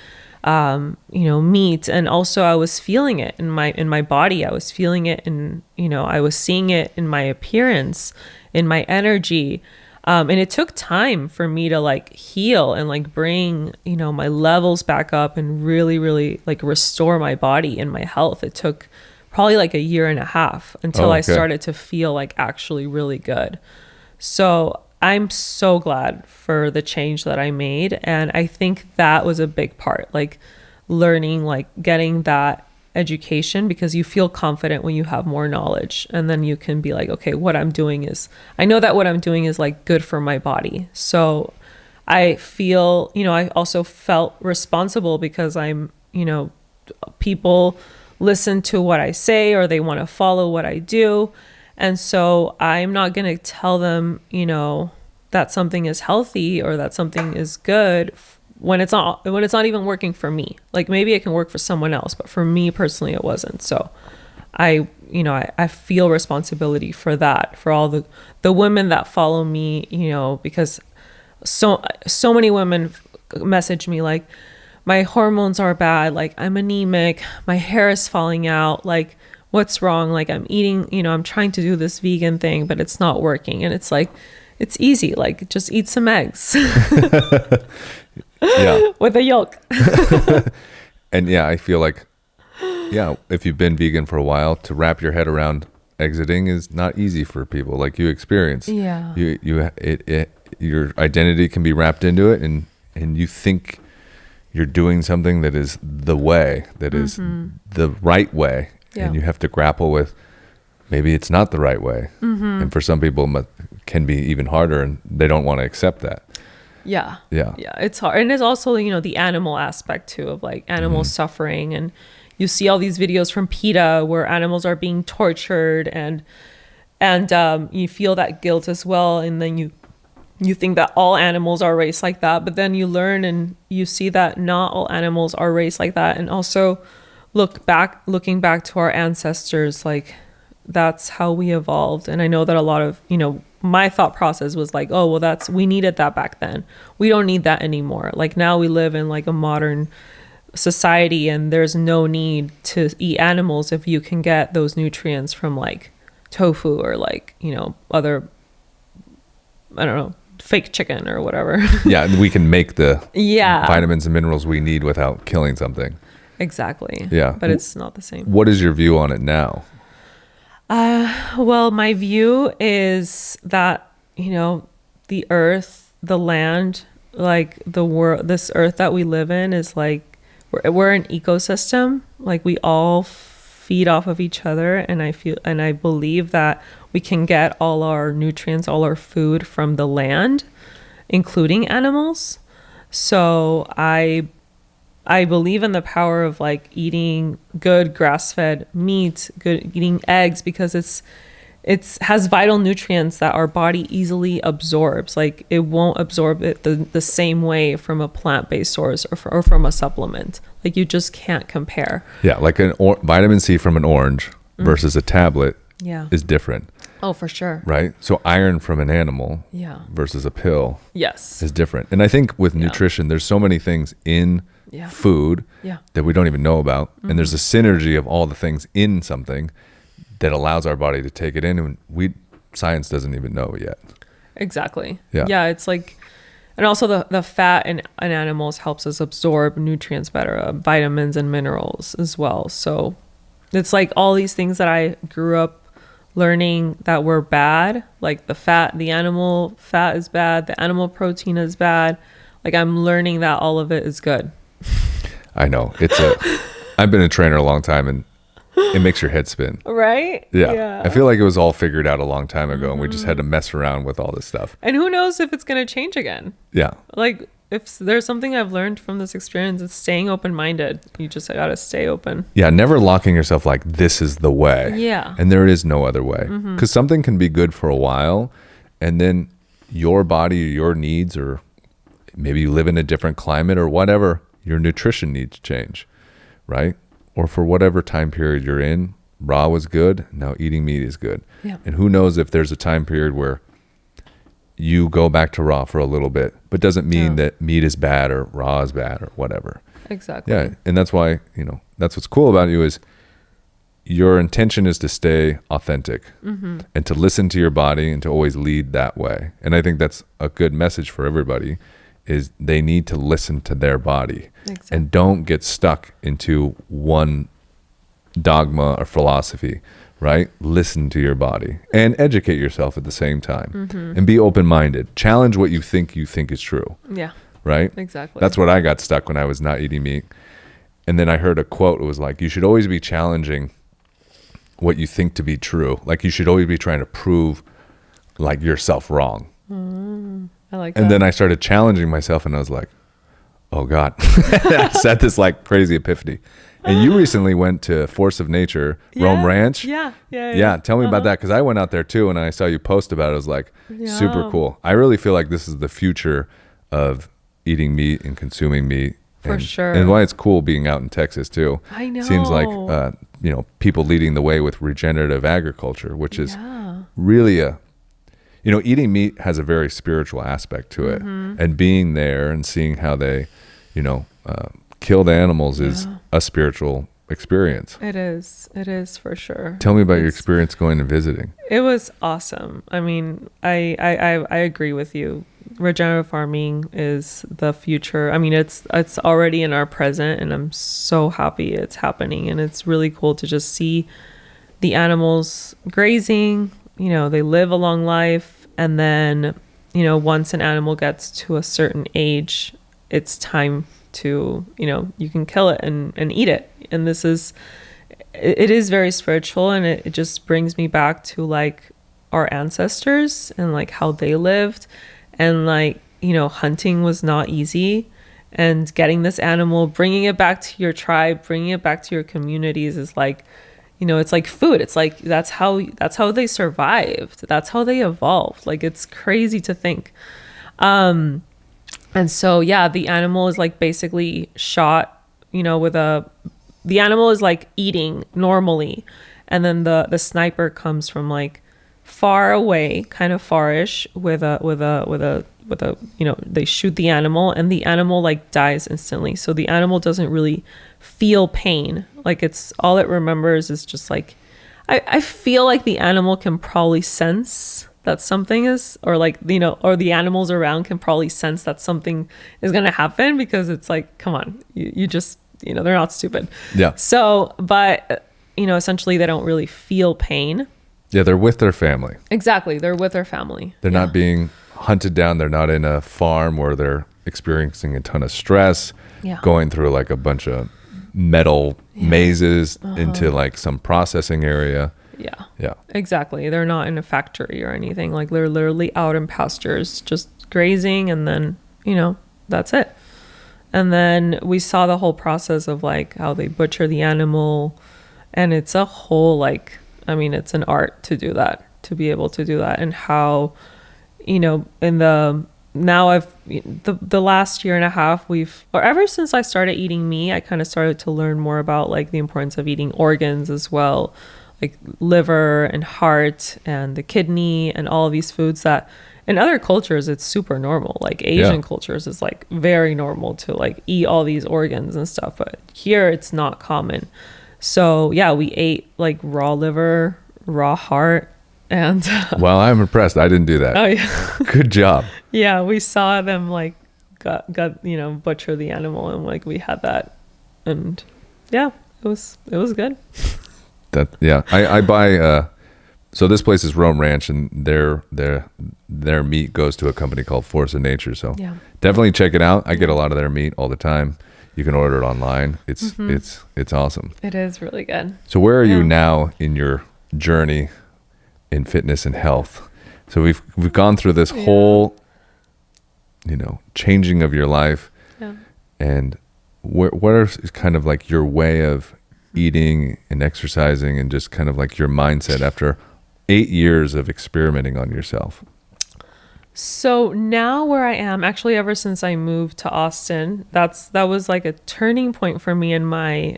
meat. And also I was feeling it in my body. I was feeling it in, I was seeing it in my appearance, in my energy. And it took time for me to like heal and like bring, my levels back up and really, really like restore my body and my health. It took probably like a year and a half until I started to feel like actually really good. So I'm so glad for the change that I made. And I think that was a big part, like learning, like getting that education, because you feel confident when you have more knowledge, and then you can be like, okay, I know that what I'm doing is like good for my body. So I feel, I also felt responsible because people listen to what I say or they want to follow what I do. And so I'm not going to tell them, that something is healthy or that something is good when it's not even working for me. Like maybe it can work for someone else, but for me personally, it wasn't. So I feel responsibility for that, for all the women that follow me, because so many women message me like, my hormones are bad, like I'm anemic, my hair is falling out, like what's wrong? Like I'm eating, I'm trying to do this vegan thing, but it's not working. And it's like, it's easy, like just eat some eggs. Yeah. With a yolk. And yeah, I feel like, if you've been vegan for a while, to wrap your head around exiting is not easy for people like you experience. Yeah. Your identity can be wrapped into it, and you think you're doing something that is the way, that is the right way. Yeah. And you have to grapple with, maybe it's not the right way. And for some people it can be even harder, and they don't want to accept that. Yeah, it's hard. And it's also, the animal aspect too, of like animals suffering. And you see all these videos from PETA where animals are being tortured, and you feel that guilt as well. And then you think that all animals are raised like that, but then you learn and you see that not all animals are raised like that. And also looking back to our ancestors, like that's how we evolved. And I know that a lot of, my thought process was like, oh, well, we needed that back then. We don't need that anymore. Like now we live in like a modern society, and there's no need to eat animals if you can get those nutrients from like tofu or like, other, I don't know, fake chicken or whatever. Yeah, we can make the vitamins and minerals we need without killing something. Exactly. Yeah. But it's not the same. What is your view on it now? Well, my view is that, the earth, the land, like the world, this earth that we live in is like, we're an ecosystem. Like we all feed off of each other, and I believe that we can get all our nutrients, all our food from the land, including animals. So I believe in the power of like eating good grass-fed meat, good eating eggs, because it has vital nutrients that our body easily absorbs. Like it won't absorb it the same way from a plant-based source or from a supplement. Like you just can't compare. Yeah, like vitamin C from an orange versus a tablet is different. Oh, for sure. Right? So iron from an animal versus a pill is different. And I think with nutrition, there's so many things in food that we don't even know about. And there's a synergy of all the things in something that allows our body to take it in, and science doesn't even know yet. Exactly. Yeah, it's like, and also the fat in animals helps us absorb nutrients better, vitamins and minerals as well. So it's like all these things that I grew up learning that were bad, like the animal fat is bad, the animal protein is bad. Like I'm learning that all of it is good. I know. I've been a trainer a long time, and it makes your head spin. Right? Yeah. I feel like it was all figured out a long time ago, and we just had to mess around with all this stuff. And who knows if it's going to change again. Yeah. Like if there's something I've learned from this experience, it's staying open-minded. You just got to stay open. Yeah. Never locking yourself like this is the way. Yeah. And there is no other way. Because something can be good for a while, and then your body, your needs, or maybe you live in a different climate or whatever, your nutrition needs change, right? Or for whatever time period you're in, raw was good, now eating meat is good. Yeah. And who knows if there's a time period where you go back to raw for a little bit, but doesn't mean that meat is bad or raw is bad or whatever. Exactly. Yeah. And that's why, that's what's cool about you is your intention is to stay authentic and to listen to your body and to always lead that way. And I think that's a good message for everybody, is they need to listen to their body. Exactly. And don't get stuck into one dogma or philosophy, right? Listen to your body and educate yourself at the same time and be open-minded. Challenge what you think is true. Yeah. Right? Exactly. That's what I got stuck when I was not eating meat. And then I heard a quote. It was like, you should always be challenging what you think to be true. Like you should always be trying to prove like yourself wrong. I like that. And then I started challenging myself, and I was like, oh God. I had this like crazy epiphany. And you recently went to Force of Nature, Rome Ranch. Yeah. Tell me about that, because I went out there too, and I saw you post about it. I was like, super cool. I really feel like this is the future of eating meat and consuming meat. For sure. And why it's cool being out in Texas too. I know. Seems like, people leading the way with regenerative agriculture, which is really eating meat has a very spiritual aspect to it. And being there and seeing how they, kill the animals is a spiritual experience. It is for sure. Tell me about your experience going and visiting. It was awesome. I mean, I agree with you. Regenerative farming is the future. I mean, it's already in our present, and I'm so happy it's happening. And it's really cool to just see the animals grazing. They live a long life, and then once an animal gets to a certain age, it's time to you can kill it and eat it. And it is very spiritual, and it just brings me back to like our ancestors and like how they lived. And like, hunting was not easy, and getting this animal, bringing it back to your tribe, bringing it back to your communities is like, it's like food. It's like, that's how they survived. That's how they evolved. Like, it's crazy to think. And so, the animal is like basically shot, the animal is like eating normally. And then the sniper comes from like far away, kind of farish, with a they shoot the animal, and the animal like dies instantly. So the animal doesn't really feel pain. Like, it's all it remembers is just like, I feel like the animal can probably sense that something is, or like, or the animals around can probably sense that something is going to happen, because it's like, come on, you just, they're not stupid. Yeah. So, but, essentially they don't really feel pain. Yeah, they're with their family. Exactly. They're with their family. They're not being hunted down. They're not in a farm where they're experiencing a ton of stress, going through like a bunch of metal mazes into like some processing area. Yeah, exactly. They're not in a factory or anything. Like they're literally out in pastures, just grazing, and then, that's it. And then we saw the whole process of like how they butcher the animal, and it's a whole it's an art to do that, to be able to do that, and how, the last year and a half ever since I started eating meat, I kind of started to learn more about like the importance of eating organs as well, like liver and heart and the kidney and all of these foods that in other cultures it's super normal. Like Asian cultures is like very normal to like eat all these organs and stuff, but here it's not common. So yeah, we ate like raw liver, raw heart. And well, I'm impressed. I didn't do that. Oh yeah. Good job. Yeah, we saw them like got butcher the animal, and like we had that, and yeah, it was good. I buy so this place is Rome Ranch, and their meat goes to a company called Force of Nature. So definitely check it out. I get a lot of their meat all the time. You can order it online. It's awesome. It is really good. So where are you now in your journey in fitness and health? So we've gone through this whole changing of your life, and what are kind of like your way of eating and exercising, and just kind of like your mindset after 8 years of experimenting on yourself? So now where I am, actually ever since I moved to Austin, that was like a turning point for me in my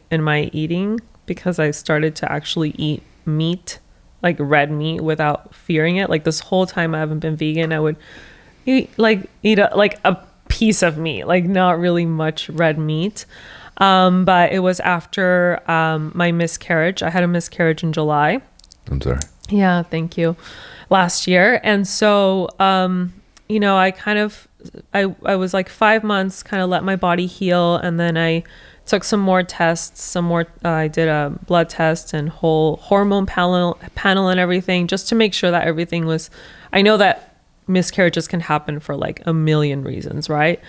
eating, because I started to actually eat meat, like red meat, without fearing it. Like this whole time I haven't been vegan, I would eat a piece of meat, like not really much red meat. But it was after my miscarriage. I had a miscarriage in July. I'm sorry. Yeah, thank you. Last year. And so, I was like 5 months, kind of let my body heal. And then I took some more tests, I did a blood test and whole hormone panel and everything, just to make sure that everything was, I know that miscarriages can happen for like a million reasons, right?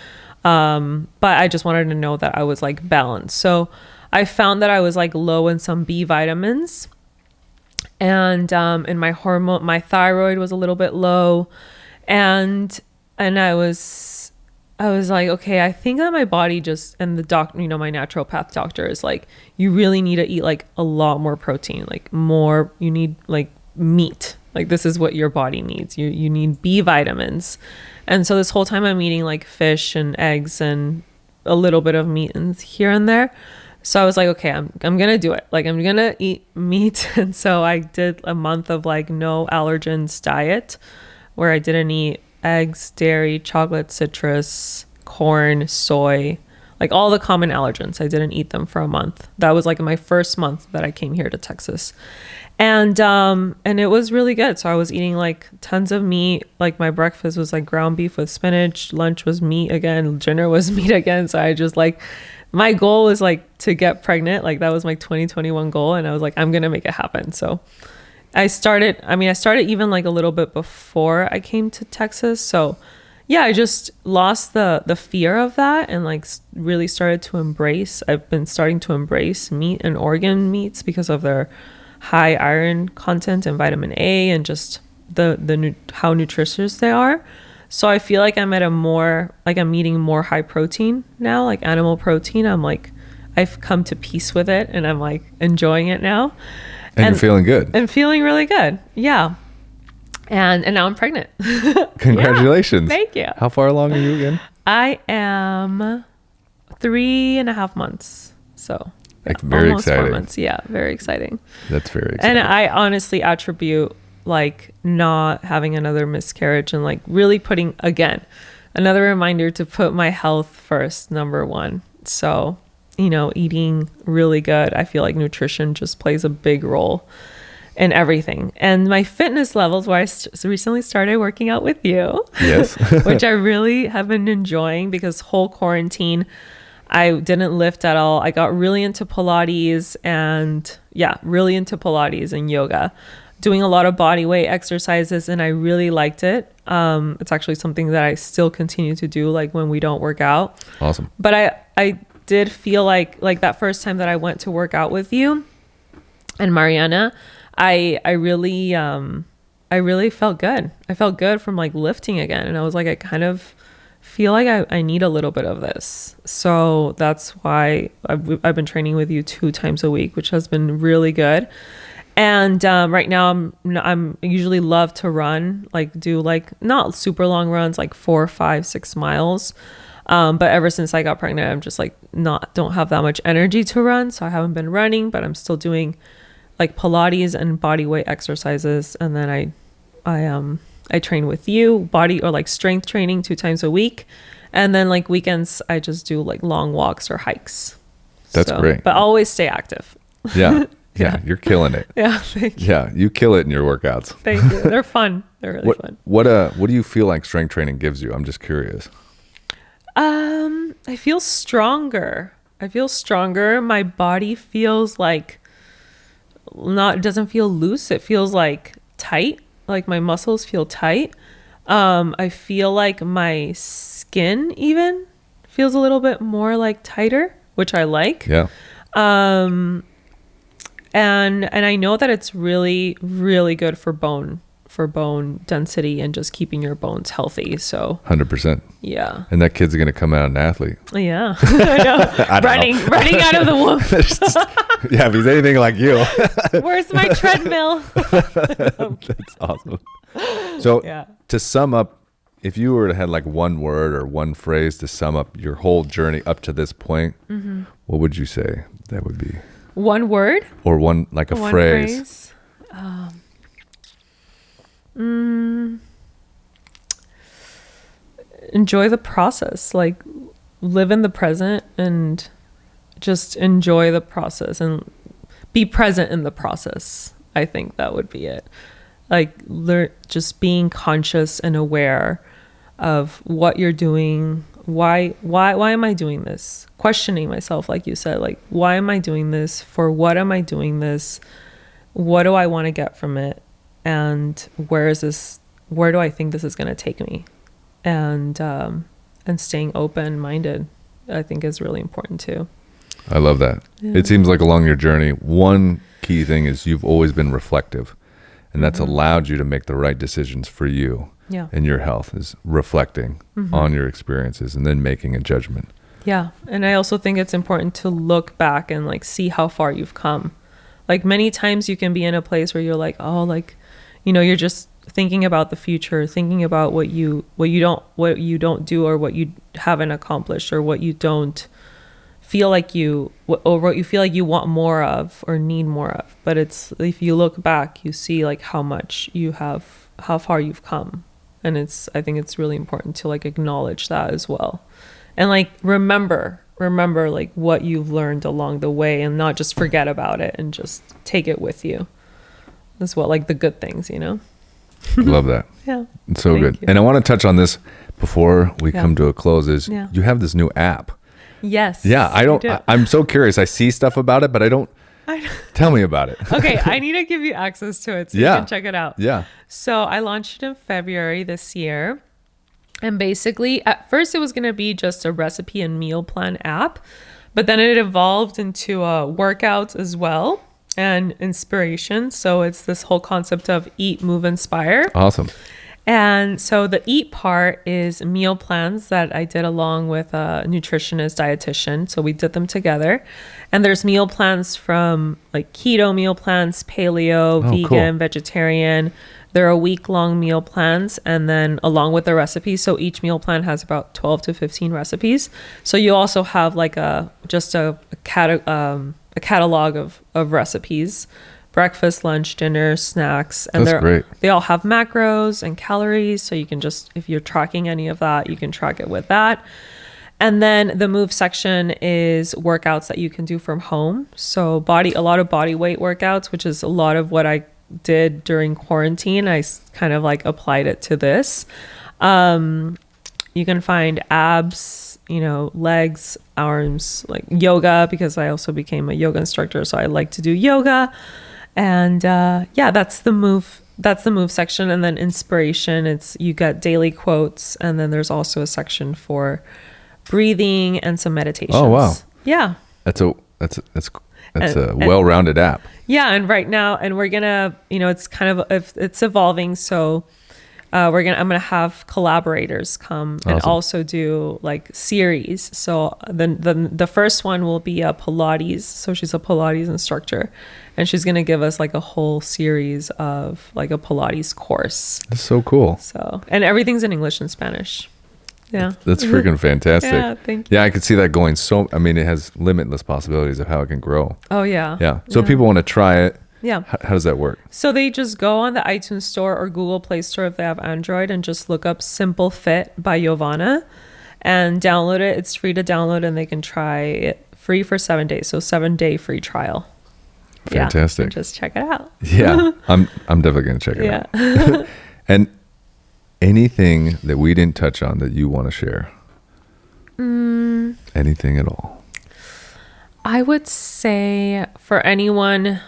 But I just wanted to know that I was like balanced. So I found that I was like low in some B vitamins, and in my thyroid was a little bit low, and I was like, okay, I think that my body and the doctor, my naturopath doctor is like, you really need to eat like a lot more protein, like more, you need like meat. Like this is what your body needs. You need B vitamins. And so this whole time I'm eating like fish and eggs and a little bit of meat and here and there. So I was like, okay, I'm going to do it. Like I'm going to eat meat. And so I did a month of like no allergens diet, where I didn't eat eggs, dairy, chocolate, citrus, corn, soy, like all the common allergens. I didn't eat them for a month. That was like my first month that I came here to Texas. And it was really good. So I was eating like tons of meat. Like my breakfast was like ground beef with spinach. Lunch was meat again. Dinner was meat again. So I just like, my goal was like to get pregnant. Like that was my 2021 goal. And I was like, I'm going to make it happen. So I started even like a little bit before I came to Texas. So yeah, I just lost the fear of that, and like really started to I've been starting to embrace meat and organ meats because of their high iron content and vitamin A, and just how nutritious they are. So I feel like I'm eating more high protein now, like animal protein. I've come to peace with it, and I'm like enjoying it now. And you're feeling good. And feeling really good. Yeah. And now I'm pregnant. Congratulations. Yeah, thank you. How far along are you again? I am 3.5 months. So like very almost exciting. 4 months. Yeah, very exciting. That's very exciting. And I honestly attribute like not having another miscarriage and like really putting, again, another reminder to put my health first, number one. So, eating really good. I feel like nutrition just plays a big role in everything. And my fitness levels, where I recently started working out with you, yes, which I really have been enjoying, because whole quarantine, I didn't lift at all. I got really into Pilates and yoga, doing a lot of body weight exercises, and I really liked it. It's actually something that I still continue to do, like when we don't work out. Awesome. But I did feel like that first time that I went to work out with you and Mariana, I really felt good. I felt good from like lifting again. And I was like, I kind of feel like I need a little bit of this. So that's why I've been training with you 2 times a week, which has been really good. And right now I'm usually love to run, like do like not super long runs, like 4, 5, 6 miles. But ever since I got pregnant, I'm just like don't have that much energy to run. So I haven't been running, but I'm still doing like Pilates and body weight exercises. And then I train with you, body or like strength training 2 times a week. And then like weekends, I just do like long walks or hikes. That's great. But always stay active. Yeah. Yeah, you're killing it. Yeah, thank you. Yeah, you kill it in your workouts. Thank you. They're fun. They're really fun. What do you feel like strength training gives you? I'm just curious. I feel stronger. My body feels like doesn't feel loose. It feels like tight. Like my muscles feel tight. I feel like my skin even feels a little bit more like tighter, which I like. Yeah. And I know that it's really, really good for bone density and just keeping your bones healthy. So 100%. Yeah. And that kid's going to come out an athlete. Yeah. I know. running out of the womb. Yeah, if he's anything like you. Where's my treadmill? That's awesome. So to sum up, if you were to have like one word or one phrase to sum up your whole journey up to this point, what would you say that would be? One word? Or one phrase? Enjoy the process. Like live in the present and just enjoy the process and be present in the process. I think that would be it. Like just being conscious and aware of what you're doing. Why am I doing this? Questioning myself, like you said, like, why am I doing this? For what am I doing this? What do I want to get from it? And where do I think this is going to take me? And staying open-minded, I think is really important too. I love that. Yeah. It seems like along your journey, one key thing is you've always been reflective, and that's allowed you to make the right decisions for you. Yeah. And your health is reflecting on your experiences and then making a judgment. Yeah. And I also think it's important to look back and like see how far you've come. Like many times you can be in a place where you're like, oh, like, you're just thinking about the future, thinking about what you don't do or what you haven't accomplished or what you don't feel like or what you feel like you want more of or need more of. But it's, if you look back, you see like how far you've come. And I think it's really important to like acknowledge that as well. And like, remember like what you've learned along the way and not just forget about it and just take it with you as well. Like the good things, Love that. Yeah. It's so good. You. And I want to touch on this before we come to a close is you have this new app. Yes. Yeah. I'm so curious. I see stuff about it, but I don't. Tell me about it. Okay, I need to give you access to it so you can check it out. Yeah. So I launched it in February this year. And basically, at first it was going to be just a recipe and meal plan app. But then it evolved into workouts as well and inspiration. So it's this whole concept of eat, move, inspire. Awesome. And so the eat part is meal plans that I did along with a nutritionist, dietitian. So we did them together. And there's meal plans from like keto meal plans, paleo, vegan, vegetarian. They're a week-long meal plans, and then along with the recipes. So each meal plan has about 12 to 15 recipes. So you also have like a catalog of recipes. Breakfast, lunch, dinner, snacks, and that's great. They all have macros and calories, so you can just, if you're tracking any of that, you can track it with that. And then the move section is workouts that you can do from home. So a lot of body weight workouts, which is a lot of what I did during quarantine. I kind of like applied it to this. You can find abs, legs, arms, like yoga, because I also became a yoga instructor, so I like to do yoga. And that's the move section. And then inspiration, you got daily quotes, and then there's also a section for breathing and some meditations. Oh wow. Yeah. That's a And well-rounded app. yeah, and right now, and we're gonna, it's kind of, it's evolving. So I'm gonna have collaborators come and Awesome. also do like series. So the first one will be a Pilates. So she's a Pilates instructor, and she's gonna give us like a whole series of like a Pilates course. That's so cool. So, and everything's in English and Spanish. Yeah. That's freaking fantastic. Yeah, thank you. Yeah, I could see that going it has limitless possibilities of how it can grow. Oh yeah. Yeah. So if people want to try it, Yeah. how does that work? So they just go on the iTunes store or Google Play Store if they have Android and just look up Simple Fit by Yovana and download it. It's free to download and they can try it free for 7 days. So 7-day free trial. Fantastic. Yeah, just check it out. Yeah. I'm definitely going to check it out. And anything that we didn't touch on that you want to share? Anything at all? I would say for anyone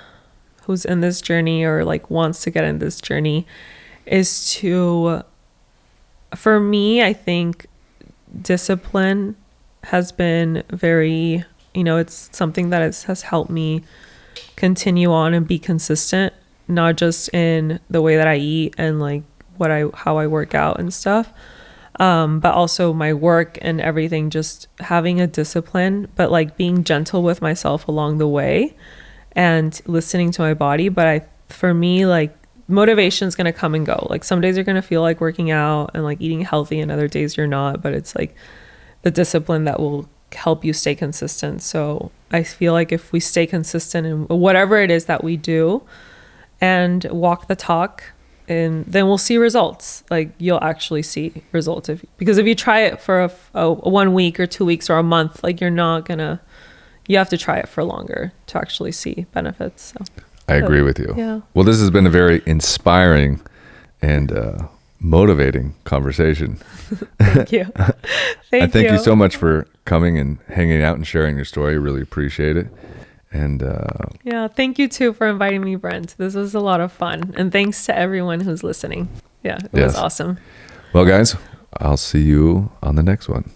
who's in this journey or like wants to get in this journey is for me, I think discipline has been very, it's something that has helped me continue on and be consistent, not just in the way that I eat and like how I work out and stuff, but also my work and everything, just having a discipline, but like being gentle with myself along the way and listening to my body. But for me, like motivation is going to come and go. Like some days you're going to feel like working out and like eating healthy and other days you're not, but it's like the discipline that will help you stay consistent. So I feel like if we stay consistent in whatever it is that we do and walk the talk, and then we'll see results. Like you'll actually see results because if you try it for a 1 week or 2 weeks or a month, like you have to try it for longer to actually see benefits. So I agree with you. Yeah. Well, this has been a very inspiring and motivating conversation. Thank you. Thank you so much for coming and hanging out and sharing your story. Really appreciate it. And yeah, thank you too for inviting me, Brent. This was a lot of fun. And thanks to everyone who's listening. Yeah, it was awesome. Well, guys, I'll see you on the next one.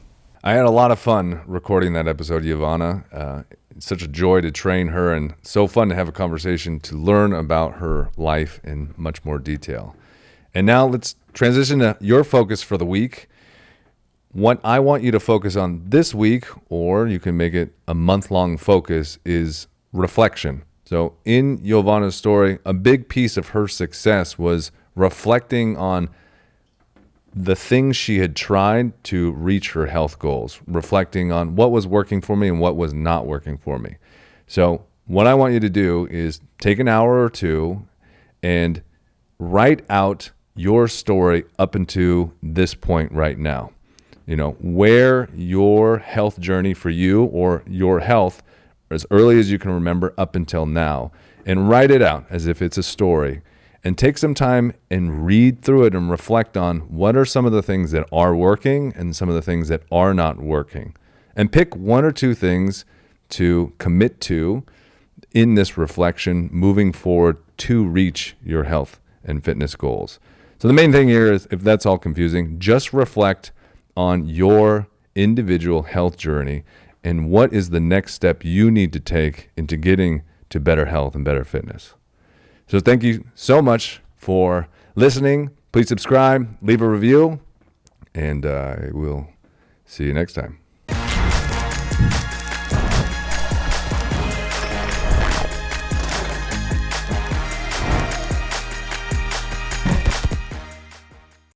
I had a lot of fun recording that episode, Yovana. It's such a joy to train her and so fun to have a conversation to learn about her life in much more detail. And now let's transition to your focus for the week. What I want you to focus on this week, or you can make it a month-long focus, is reflection. So in Yovana's story, a big piece of her success was reflecting on the things she had tried to reach her health goals, reflecting on what was working for me and what was not working for me. So what I want you to do is take an hour or two and write out your story up until this point right now. Where your health journey for you or your health as early as you can remember up until now, and write it out as if it's a story, and take some time and read through it and reflect on what are some of the things that are working and some of the things that are not working, and pick 1 or 2 things to commit to in this reflection moving forward to reach your health and fitness goals. So the main thing here is, if that's all confusing, just reflect on your individual health journey and what is the next step you need to take into getting to better health and better fitness. So thank you so much for listening. Please subscribe, leave a review, and I will see you next time.